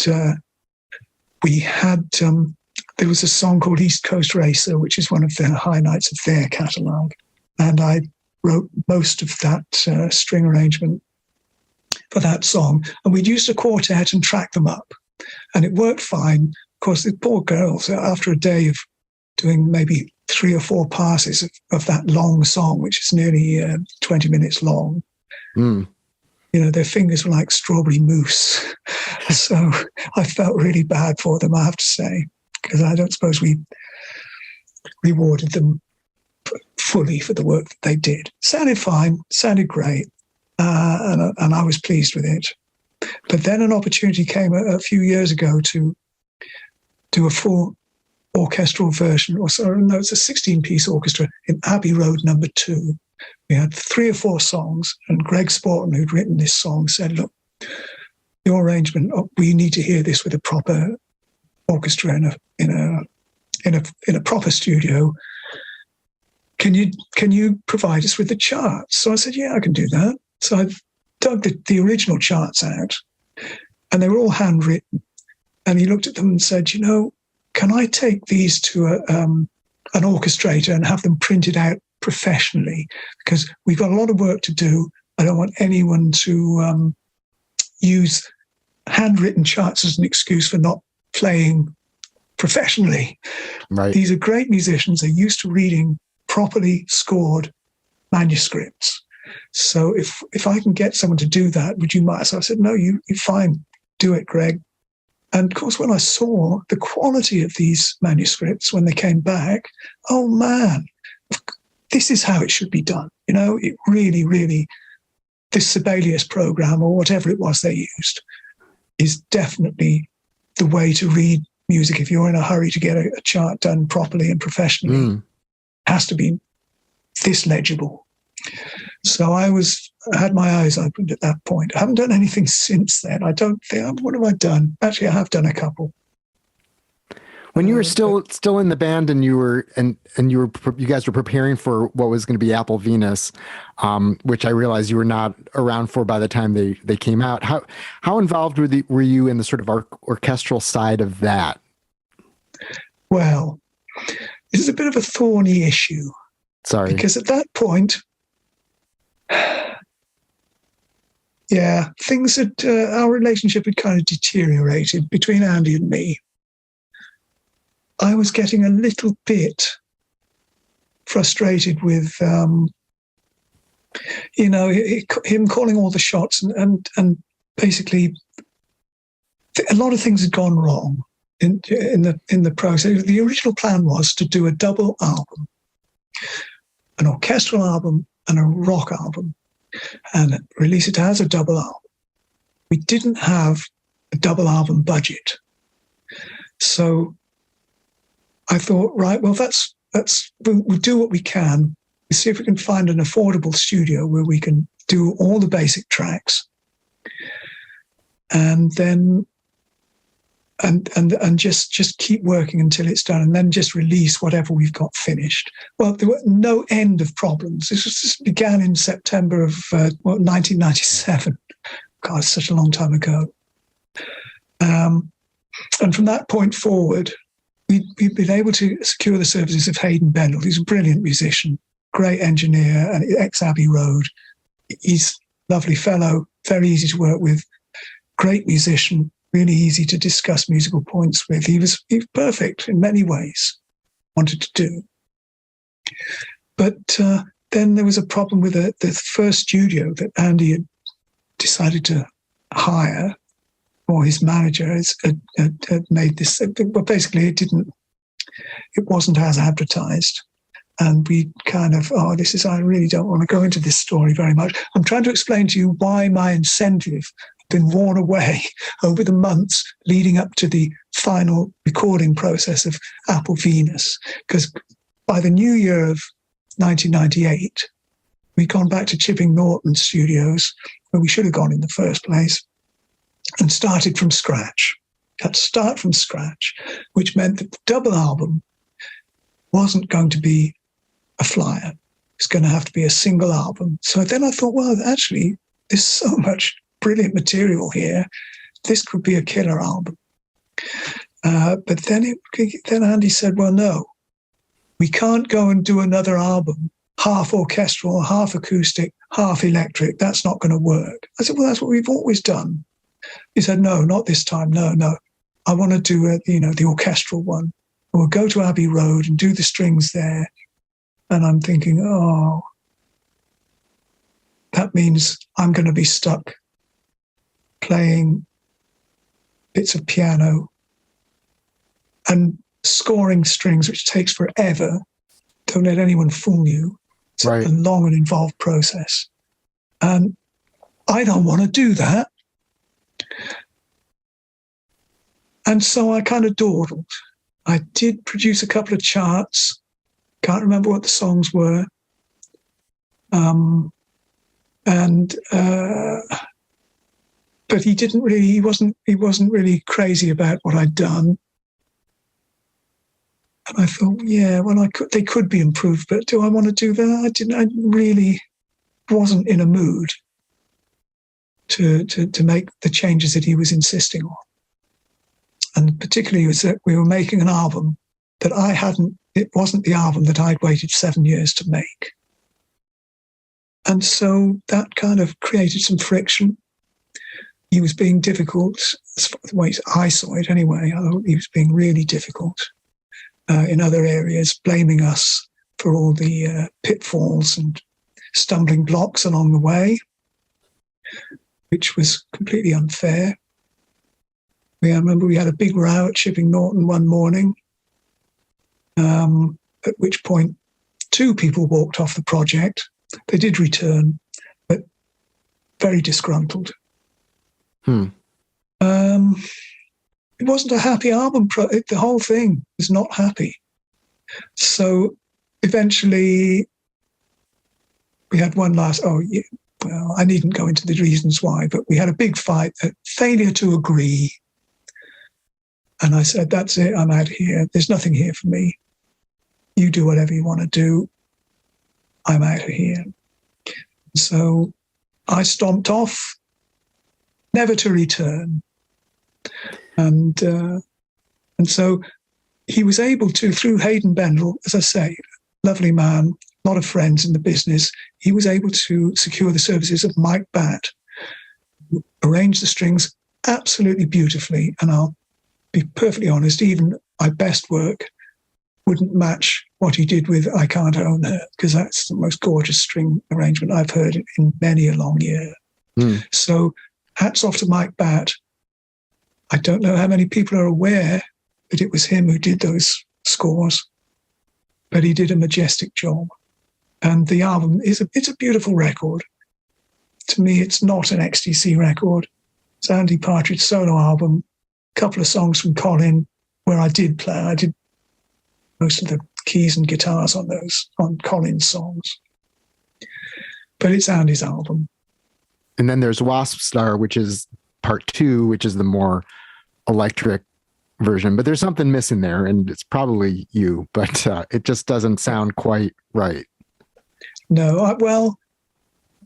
we had... there was a song called East Coast Racer, which is one of the highlights of their catalogue. And I wrote most of that string arrangement for that song. And we'd used a quartet and tracked them up. And it worked fine. Of course, the poor girls, after a day of doing maybe 3 or 4 passes of that long song, which is nearly 20 minutes long, their fingers were like strawberry mousse. So I felt really bad for them, I have to say, because I don't suppose we rewarded them fully for the work that they did. Sounded fine, sounded great, and I was pleased with it. But then an opportunity came a few years ago to do a full orchestral version, it's a 16-piece orchestra in Abbey Road No. 2. We had 3 or 4 songs, and Greg Sporton, who'd written this song, said, "Look, your arrangement, we need to hear this with a proper orchestra in a proper studio. Can you provide us with the charts?" So I said, "Yeah, I can do that." So I dug the original charts out, and they were all handwritten. And he looked at them and said, you know, can I take these to an orchestrator and have them printed out professionally? Because we've got a lot of work to do. I don't want anyone to use handwritten charts as an excuse for not playing professionally. Right. These are great musicians. They're used to reading properly scored manuscripts. So if I can get someone to do that, would you mind? So I said, no, you're fine. Do it, Greg. And of course, when I saw the quality of these manuscripts when they came back, oh man, this is how it should be done. You know, it really, really, this Sibelius program or whatever it was they used is definitely the way to read music. If you're in a hurry to get a chart done properly and professionally, it has to be this legible. So I had my eyes opened at that point. I haven't done anything since then. I don't think. What have I done? Actually, I have done a couple. When you were still in the band, and you guys were preparing for what was going to be Apple Venus, which I realized you were not around for by the time they came out. How involved were you in the sort of orchestral side of that? Well, this is a bit of a thorny issue. Sorry, because at that point, yeah, things had our relationship had kind of deteriorated between Andy and me. I was getting a little bit frustrated with, him calling all the shots, and basically a lot of things had gone wrong in the process. The original plan was to do a double album, an orchestral album and a rock album, and release it as a double album. We didn't have a double album budget, so I thought, right, well, we'll do what we can. We'll see if we can find an affordable studio where we can do all the basic tracks, and then and just keep working until it's done, and then just release whatever we've got finished. Well, there were no end of problems. This began in September of 1997. God, it's such a long time ago. And from that point forward, we've been able to secure the services of Hayden Bendel. He's a brilliant musician, great engineer, and ex-Abbey Road. He's a lovely fellow, very easy to work with, great musician, really easy to discuss musical points with. He was perfect in many ways, wanted to do. But then there was a problem with the first studio that Andy had decided to hire, or his manager had made this. But basically, it wasn't as advertised. And we kind of, I really don't want to go into this story very much. I'm trying to explain to you why my incentive had been worn away over the months leading up to the final recording process of Apple Venus. Because by the new year of 1998, we'd gone back to Chipping Norton Studios, where we should have gone in the first place, and started from scratch. Had to start from scratch, which meant that the double album wasn't going to be a flyer. It's going to have to be a single album. So then I thought, well, actually, there's so much brilliant material here. This could be a killer album. But then Andy said, well, no, we can't go and do another album, half orchestral, half acoustic, half electric. That's not going to work. I said, well, that's what we've always done. He said, no, not this time. No. I want to do the orchestral one. We'll go to Abbey Road and do the strings there. And I'm thinking, that means I'm going to be stuck playing bits of piano and scoring strings, which takes forever. Don't let anyone fool you. It's right. A long and involved process. And I don't want to do that. And so I kind of dawdled. I did produce a couple of charts. Can't remember what the songs were. But he wasn't really crazy about what I'd done. And I thought, yeah, well, they could be improved, but do I want to do that? I really wasn't in a mood. to make the changes that he was insisting on. And particularly was that we were making an album that it wasn't the album that I'd waited 7 years to make. And so that kind of created some friction. He was being difficult, the way I saw it anyway. I thought he was being really difficult in other areas, blaming us for all the pitfalls and stumbling blocks along the way, which was completely unfair. I remember we had a big row at Shipping Norton one morning, at which point 2 people walked off the project. They did return, but very disgruntled. It wasn't a happy album. The whole thing was not happy. So eventually we had one last, well, I needn't go into the reasons why, but we had a big fight, a failure to agree. And I said, that's it, I'm out of here. There's nothing here for me. You do whatever you want to do. I'm out of here. So I stomped off, never to return. And so he was able to, through Hayden Bendel, as I say, lovely man, a lot of friends in the business, he was able to secure the services of Mike Batt, who arranged the strings absolutely beautifully. And I'll be perfectly honest, even my best work wouldn't match what he did with I Can't Own Her, because that's the most gorgeous string arrangement I've heard in many a long year. So hats off to Mike Batt. I don't know how many people are aware that it was him who did those scores, but he did a majestic job. And the album it's a beautiful record. To me, it's not an XTC record. It's Andy Partridge solo album, a couple of songs from Colin where I did most of the keys and guitars on Colin's songs. But it's Andy's album. And then there's Wasp Star, which is part 2, which is the more electric version. But there's something missing there, and it's probably you, but it just doesn't sound quite right. No,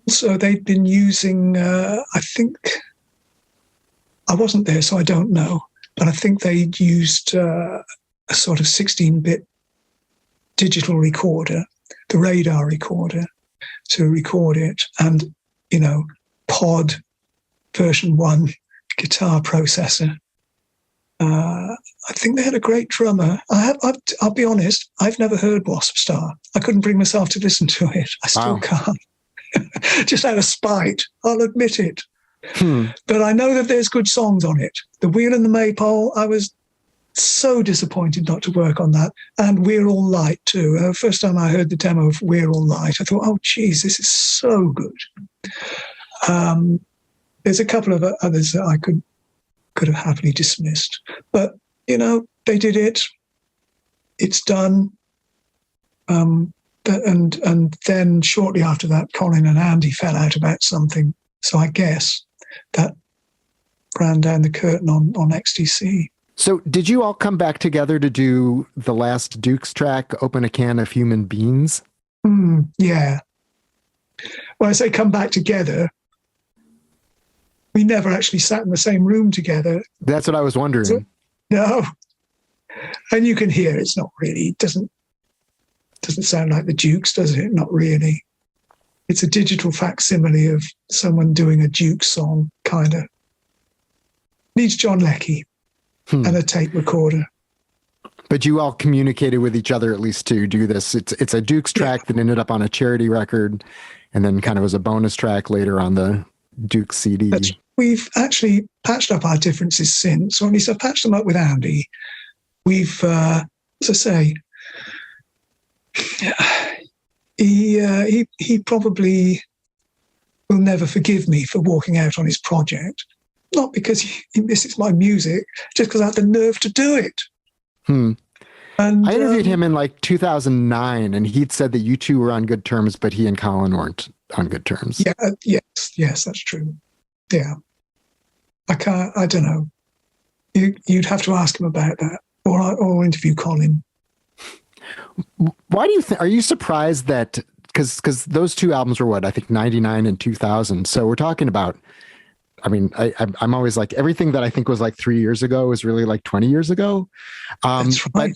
so they'd been using, I think, I wasn't there, so I don't know, but I think they'd used a sort of 16-bit digital recorder, the radar recorder, to record it, and, pod version 1 guitar processor. I think they had a great drummer. I'll be honest, I've never heard Wasp Star. I couldn't bring myself to listen to it. I still can't. Just out of spite, I'll admit it. But I know that there's good songs on it. The Wheel and the Maypole, I was so disappointed not to work on that. And We're All Light too. First time I heard the demo of We're All Light, I thought, oh, geez, this is so good. There's a couple of others that I could have happily dismissed. But, they did it. It's done. And then shortly after that, Colin and Andy fell out about something. So I guess that ran down the curtain on XTC. So did you all come back together to do the last Dukes track, Open a Can of Human Beans? Yeah. When I say come back together, we never actually sat in the same room together. That's what I was wondering. So, no. And you can hear it's not really, it doesn't sound like the Dukes, does it? Not really. It's a digital facsimile of someone doing a Duke song, kind of. Needs John Leckie and a tape recorder. But you all communicated with each other at least to do this. It's a Dukes track that ended up on a charity record and then kind of was a bonus track later on the Dukes CD. We've actually patched up our differences since, or at least I've patched them up with Andy. We've, as I say, he probably will never forgive me for walking out on his project. Not because he misses my music, just because I had the nerve to do it. And I interviewed him in like 2009, and he'd said that you two were on good terms, but he and Colin weren't on good terms. Yeah, yes, that's true. Yeah. I don't know. You'd have to ask him about that, or interview Colin. Why do you think? Are you surprised that because those two albums were what, I think 99 and 2000? So we're talking about I mean, I'm always like, everything that I think was like 3 years ago is really like 20 years ago. That's right.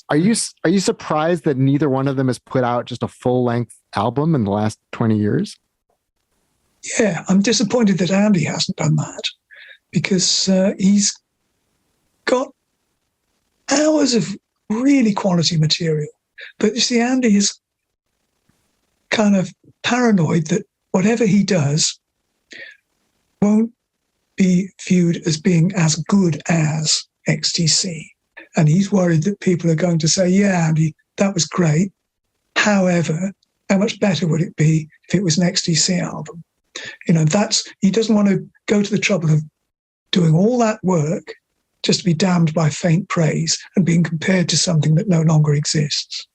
Are you surprised that neither one of them has put out just a full length album in the last 20 years? Yeah, I'm disappointed that Andy hasn't done that, because he's got hours of really quality material. But you see, Andy is kind of paranoid that whatever he does won't be viewed as being as good as XTC. And he's worried that people are going to say, yeah, Andy, that was great. However, how much better would it be if it was an XTC album? You know, he doesn't want to go to the trouble of doing all that work just to be damned by faint praise and being compared to something that no longer exists.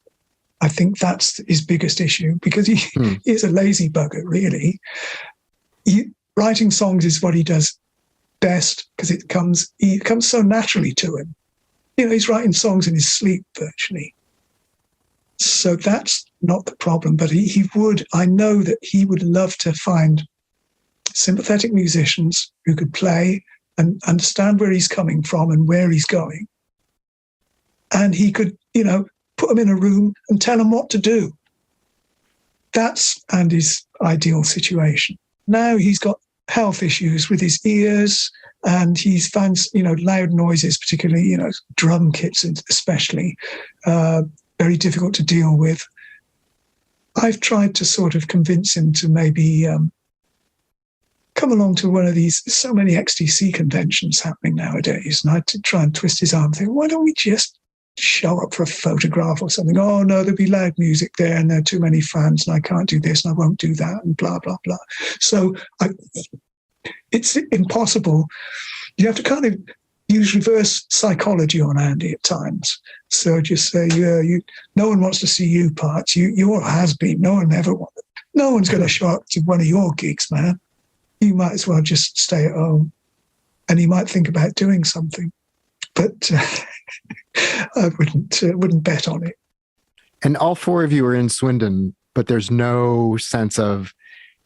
I think that's his biggest issue, because he is a lazy bugger, really. Writing songs is what he does best, because it comes so naturally to him. You know, he's writing songs in his sleep virtually. So that's not the problem. But I know that he would love to find sympathetic musicians who could play and understand where he's coming from and where he's going. And he could, you know, put them in a room and tell them what to do. That's Andy's ideal situation. Now he's got health issues with his ears, and he's found, you know, loud noises, particularly, you know, drum kits especially, very difficult to deal with. I've tried to sort of convince him to maybe come along to one of these, so many XTC conventions happening nowadays, and I had to try and twist his arm, think, why don't we just show up for a photograph or something? Oh no, there'll be loud music there and there are too many fans and I can't do this and I won't do that and blah, blah, blah. So it's impossible. You have to kind of use reverse psychology on Andy at times. So just say, yeah, no one wants to see you parts. You're a has-been. No one ever wanted. No one's going to show up to one of your gigs, man. You might as well just stay at home. And he might think about doing something. But I wouldn't bet on it. And all four of you are in Swindon, but there's no sense of,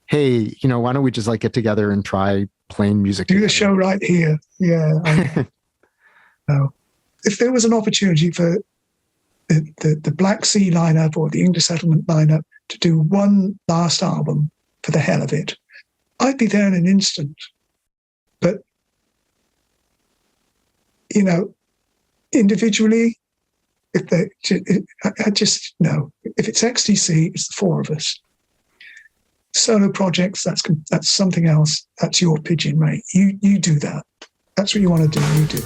hey, you know, why don't we just like get together and try playing music? Do together? the show right here. Yeah. No. If there was an opportunity for the Black Sea lineup or the English Settlement lineup to do one last album for the hell of it, I'd be there in an instant. But, you know, individually, I just know. If it's XTC, it's the four of us. Solo projects, that's something else. That's your pigeon, mate. You do that. That's what you want to do. You do it.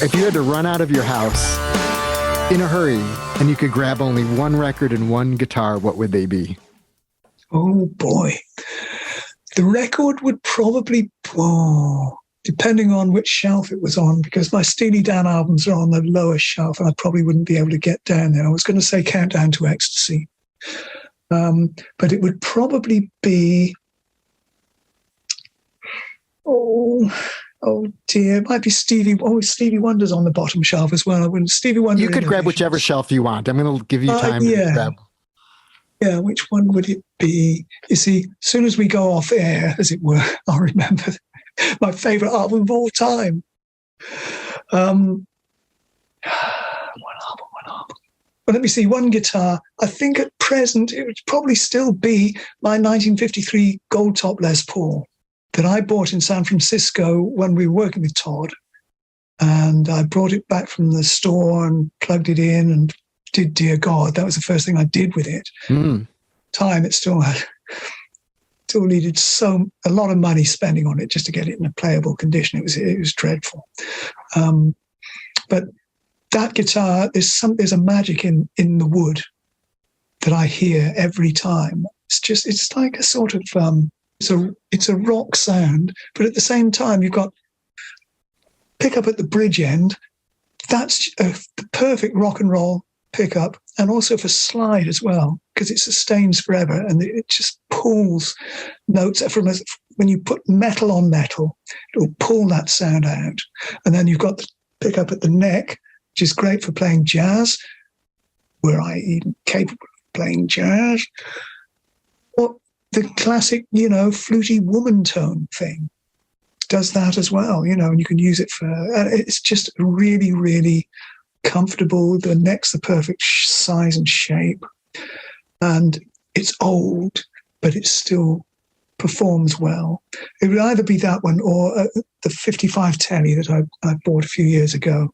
If you had to run out of your house in a hurry and you could grab only one record and one guitar, what would they be? Oh boy. The record would probably, depending on which shelf it was on, because my Steely Dan albums are on the lowest shelf and I probably wouldn't be able to get down there. I was going to say Countdown to Ecstasy. But it would probably be, oh dear, it might be Stevie Wonder's on the bottom shelf as well. Stevie Wonder. You could grab whichever shelf you want. I'm going to give you time to grab. Yeah, which one would it be? You see, as soon as we go off air, as it were, I'll remember my favourite album of all time. One album. Well, let me see, one guitar. I think at present it would probably still be my 1953 Gold Top Les Paul that I bought in San Francisco when we were working with Todd. And I brought it back from the store and plugged it in and did Dear God. That was the first thing I did with it. Time it still needed a lot of money spending on it just to get it in a playable condition. It was dreadful. But that guitar, there's a magic in the wood that I hear every time. It's like a sort of it's a rock sound, but at the same time you've got pickup at the bridge end. That's the perfect rock and roll pickup, and also for slide as well, because it sustains forever and it just pulls notes when you put metal on metal, it will pull that sound out. And then you've got the pickup at the neck, which is great for playing jazz. Were I even capable of playing jazz? Or the classic, fluty woman tone thing does that as well, and you can use it for, it's just really, really comfortable. The neck's the perfect size and shape. And it's old, but it still performs well. It would either be that one or the 55 Telly that I bought a few years ago,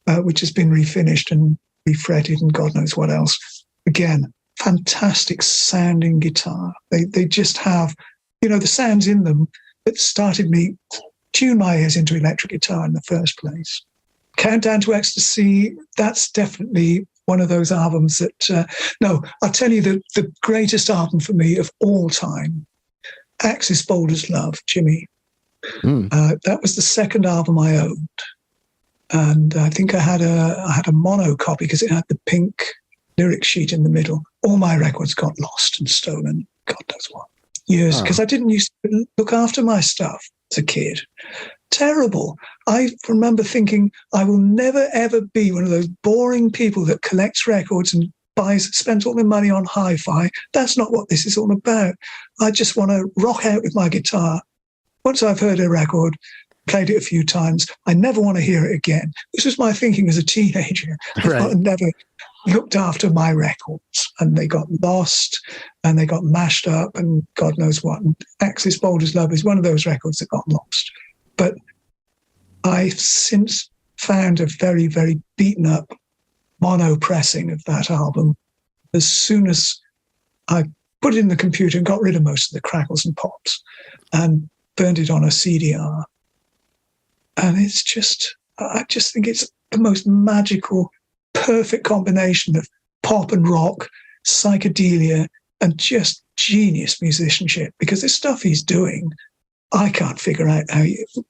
which has been refinished and refretted and God knows what else. Again, fantastic sounding guitar. They just have, the sounds in them that started me, tune my ears into electric guitar in the first place. Countdown to Ecstasy, that's definitely one of those albums that, I'll tell you the greatest album for me of all time, Axis Boulder's Love, Jimmy. That was the second album I owned. And I think I had a mono copy because it had the pink lyric sheet in the middle. All my records got lost and stolen, God knows what. Years, because I didn't used to look after my stuff as a kid. Terrible. I remember thinking I will never, ever be one of those boring people that collects records and spends all their money on hi-fi. That's not what this is all about. I just want to rock out with my guitar. Once I've heard a record, played it a few times, I never want to hear it again. This was my thinking as a teenager. Right. I never looked after my records, and they got lost and they got mashed up and God knows what. And Axis Boulder's Love is one of those records that got lost. But I've since found a very, very beaten up mono pressing of that album. As soon as I put it in the computer and got rid of most of the crackles and pops and burned it on a CDR. And it's just, I just think it's the most magical, perfect combination of pop and rock, psychedelia, and just genius musicianship. Because the stuff he's doing, I can't figure out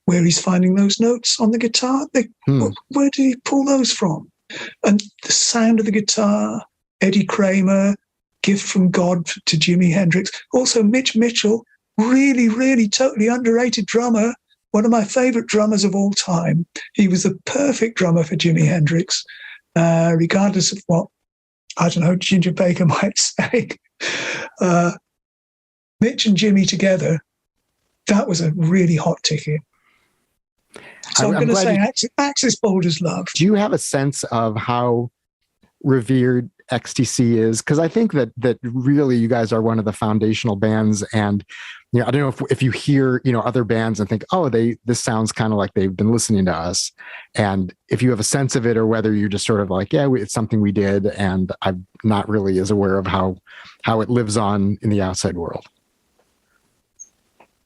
where he's finding those notes on the guitar. Where did he pull those from? And the sound of the guitar, Eddie Kramer, gift from God to Jimi Hendrix. Also, Mitch Mitchell, really, really totally underrated drummer. One of my favorite drummers of all time. He was the perfect drummer for Jimi Hendrix, regardless of what, I don't know, Ginger Baker might say. Mitch and Jimmy together, that was a really hot ticket. So I'm going to say Axis Boulder's Love. Do you have a sense of how revered XTC is? Because I think that really you guys are one of the foundational bands, and I don't know if you hear other bands and think, oh, this sounds kind of like they've been listening to us, and if you have a sense of it, or whether you're just sort of like, yeah, it's something we did, and I'm not really as aware of how it lives on in the outside world.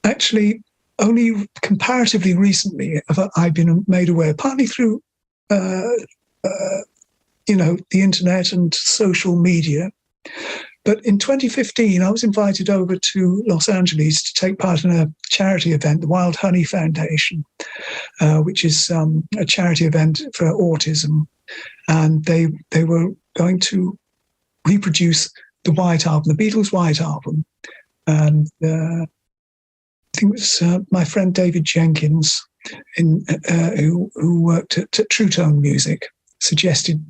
Actually, only comparatively recently have I been made aware, partly through the internet and social media. But in 2015, I was invited over to Los Angeles to take part in a charity event, the Wild Honey Foundation, which is a charity event for autism. And they were going to reproduce the White Album, the Beatles' White Album. And I think it was my friend David Jenkins, who worked at True Tone Music, suggested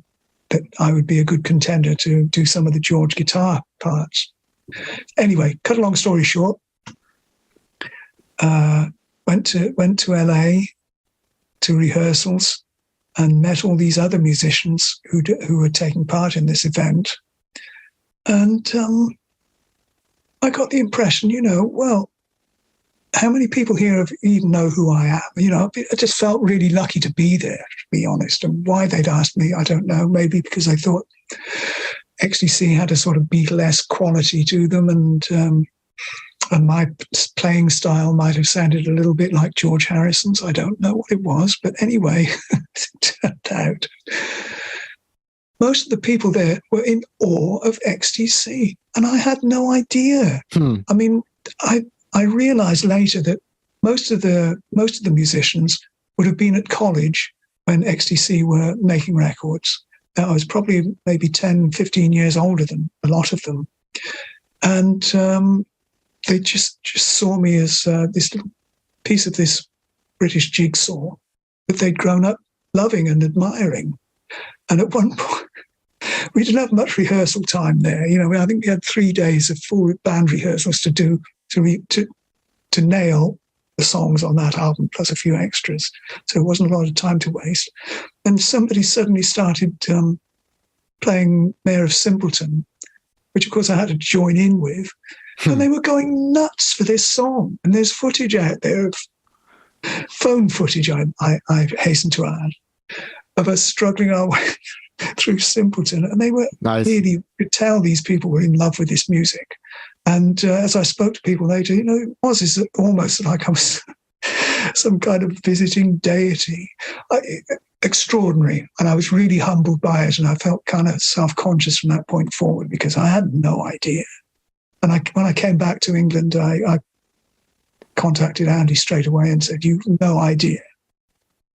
that I would be a good contender to do some of the George guitar parts. Anyway, cut a long story short, went to LA to rehearsals and met all these other musicians who were taking part in this event. And I got the impression, well, how many people here even know who I am? I just felt really lucky to be there, to be honest. And why they'd asked me, I don't know. Maybe because I thought XTC had a sort of Beatlesque quality to them, and my playing style might have sounded a little bit like George Harrison's. I don't know what it was, but anyway, it turned out most of the people there were in awe of XTC, and I had no idea. I mean, I realized later that most of the musicians would have been at college when XTC were making records. I was probably maybe 10, 15 years older than a lot of them. And they just saw me as this little piece of this British jigsaw that they'd grown up loving and admiring. And at one point, we didn't have much rehearsal time there. You know, I think we had 3 days of full band rehearsals to do to nail the songs on that album, plus a few extras. So it wasn't a lot of time to waste. And somebody suddenly started playing Mayor of Simpleton, which of course I had to join in with. And they were going nuts for this song. And there's footage out there, phone footage, I hasten to add, of us struggling our way through Simpleton. And they were really, you could tell these people were in love with this music. And as I spoke to people later, you know, it was almost like I was some kind of visiting deity. Extraordinary. And I was really humbled by it. And I felt kind of self-conscious from that point forward because I had no idea. And when I came back to England, I contacted Andy straight away and said, you've no idea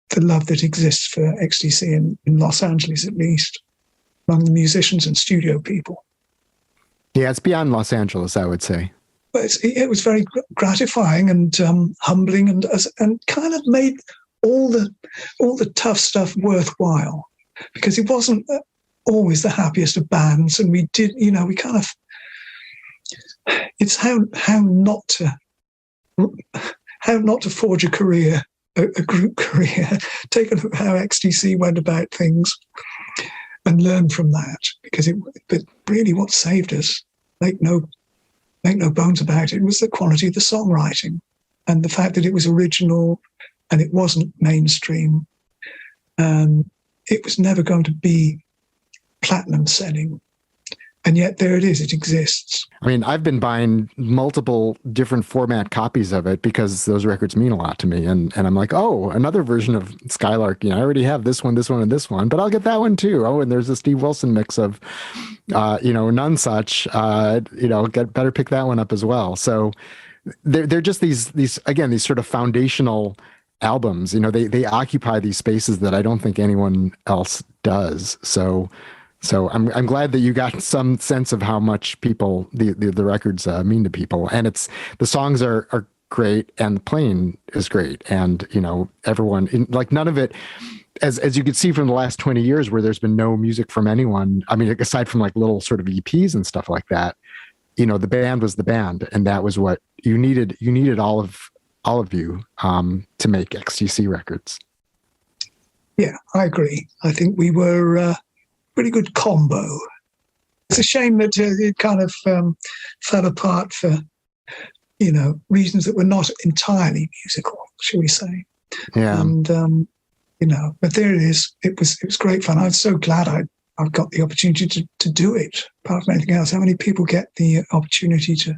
the love that exists for XTC in Los Angeles, at least, among the musicians and studio people. Yeah, it's beyond Los Angeles, I would say. But it was very gratifying and humbling, and kind of made all the tough stuff worthwhile, because it wasn't always the happiest of bands, and we did, you know, we kind of, it's how not to forge a career, a group career. Take a look at how XTC went about things and learn from that, because but really what saved us, make no bones about it, was the quality of the songwriting and the fact that it was original and it wasn't mainstream. It was never going to be platinum selling. And yet there it is, it exists. I mean, I've been buying multiple different format copies of it because those records mean a lot to me. And I'm like, oh, another version of Skylarking. I already have this one, and this one, but I'll get that one too. Oh, and there's a Steve Wilson mix of, None Such, better pick that one up as well. So they're just these sort of foundational albums. You know, they occupy these spaces that I don't think anyone else does. So I'm glad that you got some sense of how much people the records mean to people, and the songs are great and the playing is great, and everyone none of it, as you could see from the last 20 years where there's been no music from anyone. I mean, aside from like little sort of EPs and stuff like that, the band was the band, and that was what you needed. You needed all of you to make XTC records. Yeah, I agree. I think we were pretty good combo. It's a shame that it kind of fell apart for, reasons that were not entirely musical, shall we say. Yeah. And, but there it is. It was great fun. I'm so glad I've got the opportunity to do it, apart from anything else. How many people get the opportunity to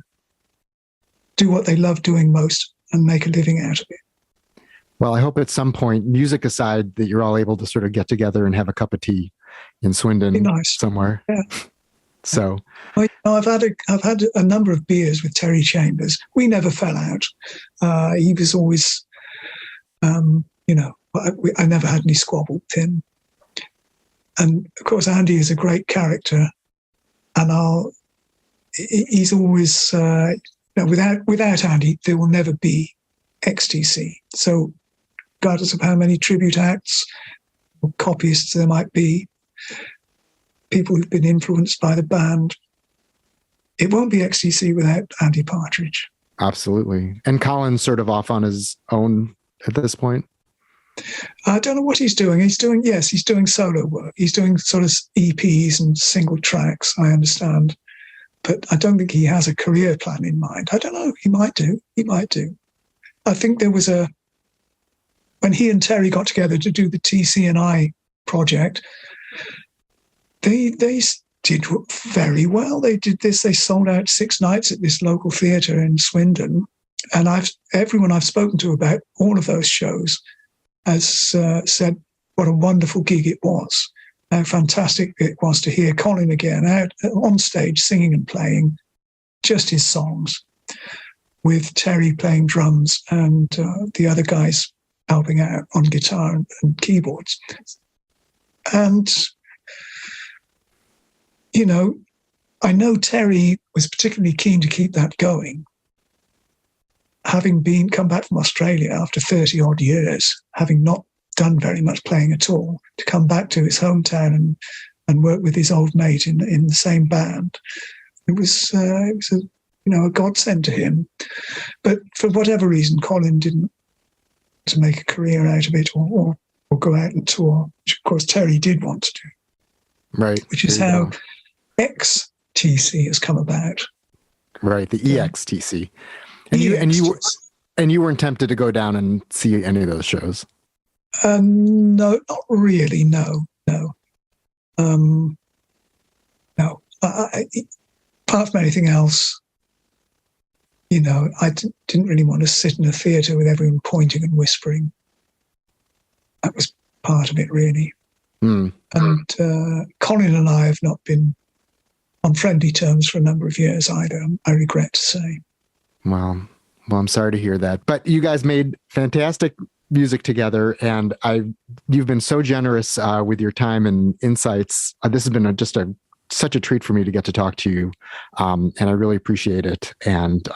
do what they love doing most and make a living out of it? Well, I hope at some point, music aside, that you're all able to sort of get together and have a cup of tea in Swindon somewhere. Yeah. So I've had a number of beers with Terry Chambers. We never fell out. He was always, I never had any squabble with him. And of course, Andy is a great character, and he's always, without Andy, there will never be XTC. So regardless of how many tribute acts or copyists there might be, people who've been influenced by the band, it won't be XTC without Andy Partridge. Absolutely. And Colin's sort of off on his own at this point. I don't know what he's doing. He's doing solo work. He's doing sort of EPs and single tracks, I understand. But I don't think he has a career plan in mind. I don't know. He might do. I think there was when he and Terry got together to do the TC&I project, they did very well. They did this. They sold out 6 nights at this local theatre in Swindon. And everyone I've spoken to about all of those shows has said what a wonderful gig it was. How fantastic it was to hear Colin again out on stage singing and playing just his songs, with Terry playing drums and the other guys helping out on guitar and keyboards. And, I know Terry was particularly keen to keep that going, having come back from Australia after 30 odd years, having not done very much playing at all, to come back to his hometown and work with his old mate in the same band. It was a godsend to him. But for whatever reason, Colin didn't to make a career out of it or go out and tour, which of course Terry did want to do. Right. Which is how XTC has come about. Right, the EXTC. And you weren't tempted to go down and see any of those shows? No, not really. No. Apart from anything else, I didn't really want to sit in a theatre with everyone pointing and whispering. That was part of it, really. And Colin and I have not been on friendly terms for a number of years either, I regret to say. Well, I'm sorry to hear that. But you guys made fantastic music together, and you've been so generous with your time and insights. This has been such a treat for me to get to talk to you, and I really appreciate it. And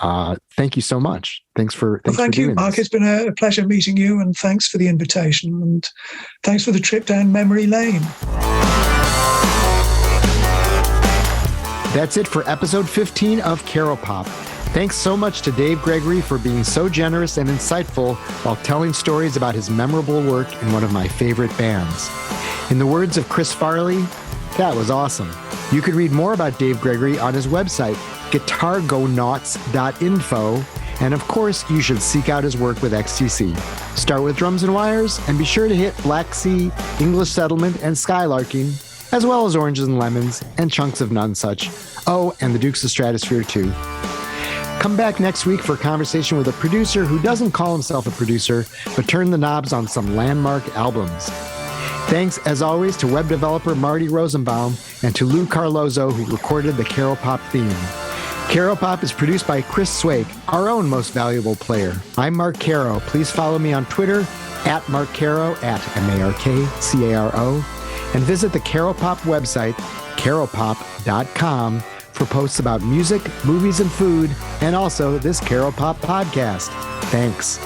thank you so much. Thanks for doing Mark. This. It's been a pleasure meeting you, and thanks for the invitation, and thanks for the trip down memory lane. That's it for episode 15 of Caropop. Thanks so much to Dave Gregory for being so generous and insightful while telling stories about his memorable work in one of my favorite bands. In the words of Chris Farley, that was awesome. You could read more about Dave Gregory on his website, guitargonauts.info, and of course, you should seek out his work with XTC. Start with Drums and Wires, and be sure to hit Black Sea, English Settlement, and Skylarking, as well as Oranges and Lemons and Chunks of None Such. Oh, and the Dukes of Stratosphear too. Come back next week for a conversation with a producer who doesn't call himself a producer, but turned the knobs on some landmark albums. Thanks, as always, to web developer Marty Rosenbaum and to Lou Carlozo, who recorded the Caropop theme. Caropop is produced by Chris Swake, our own most valuable player. I'm Mark Caro. Please follow me on Twitter, @MarkCaro, @MarkCaro, and visit the Caropop website, caropop.com, for posts about music, movies, and food, and also this Caropop podcast. Thanks.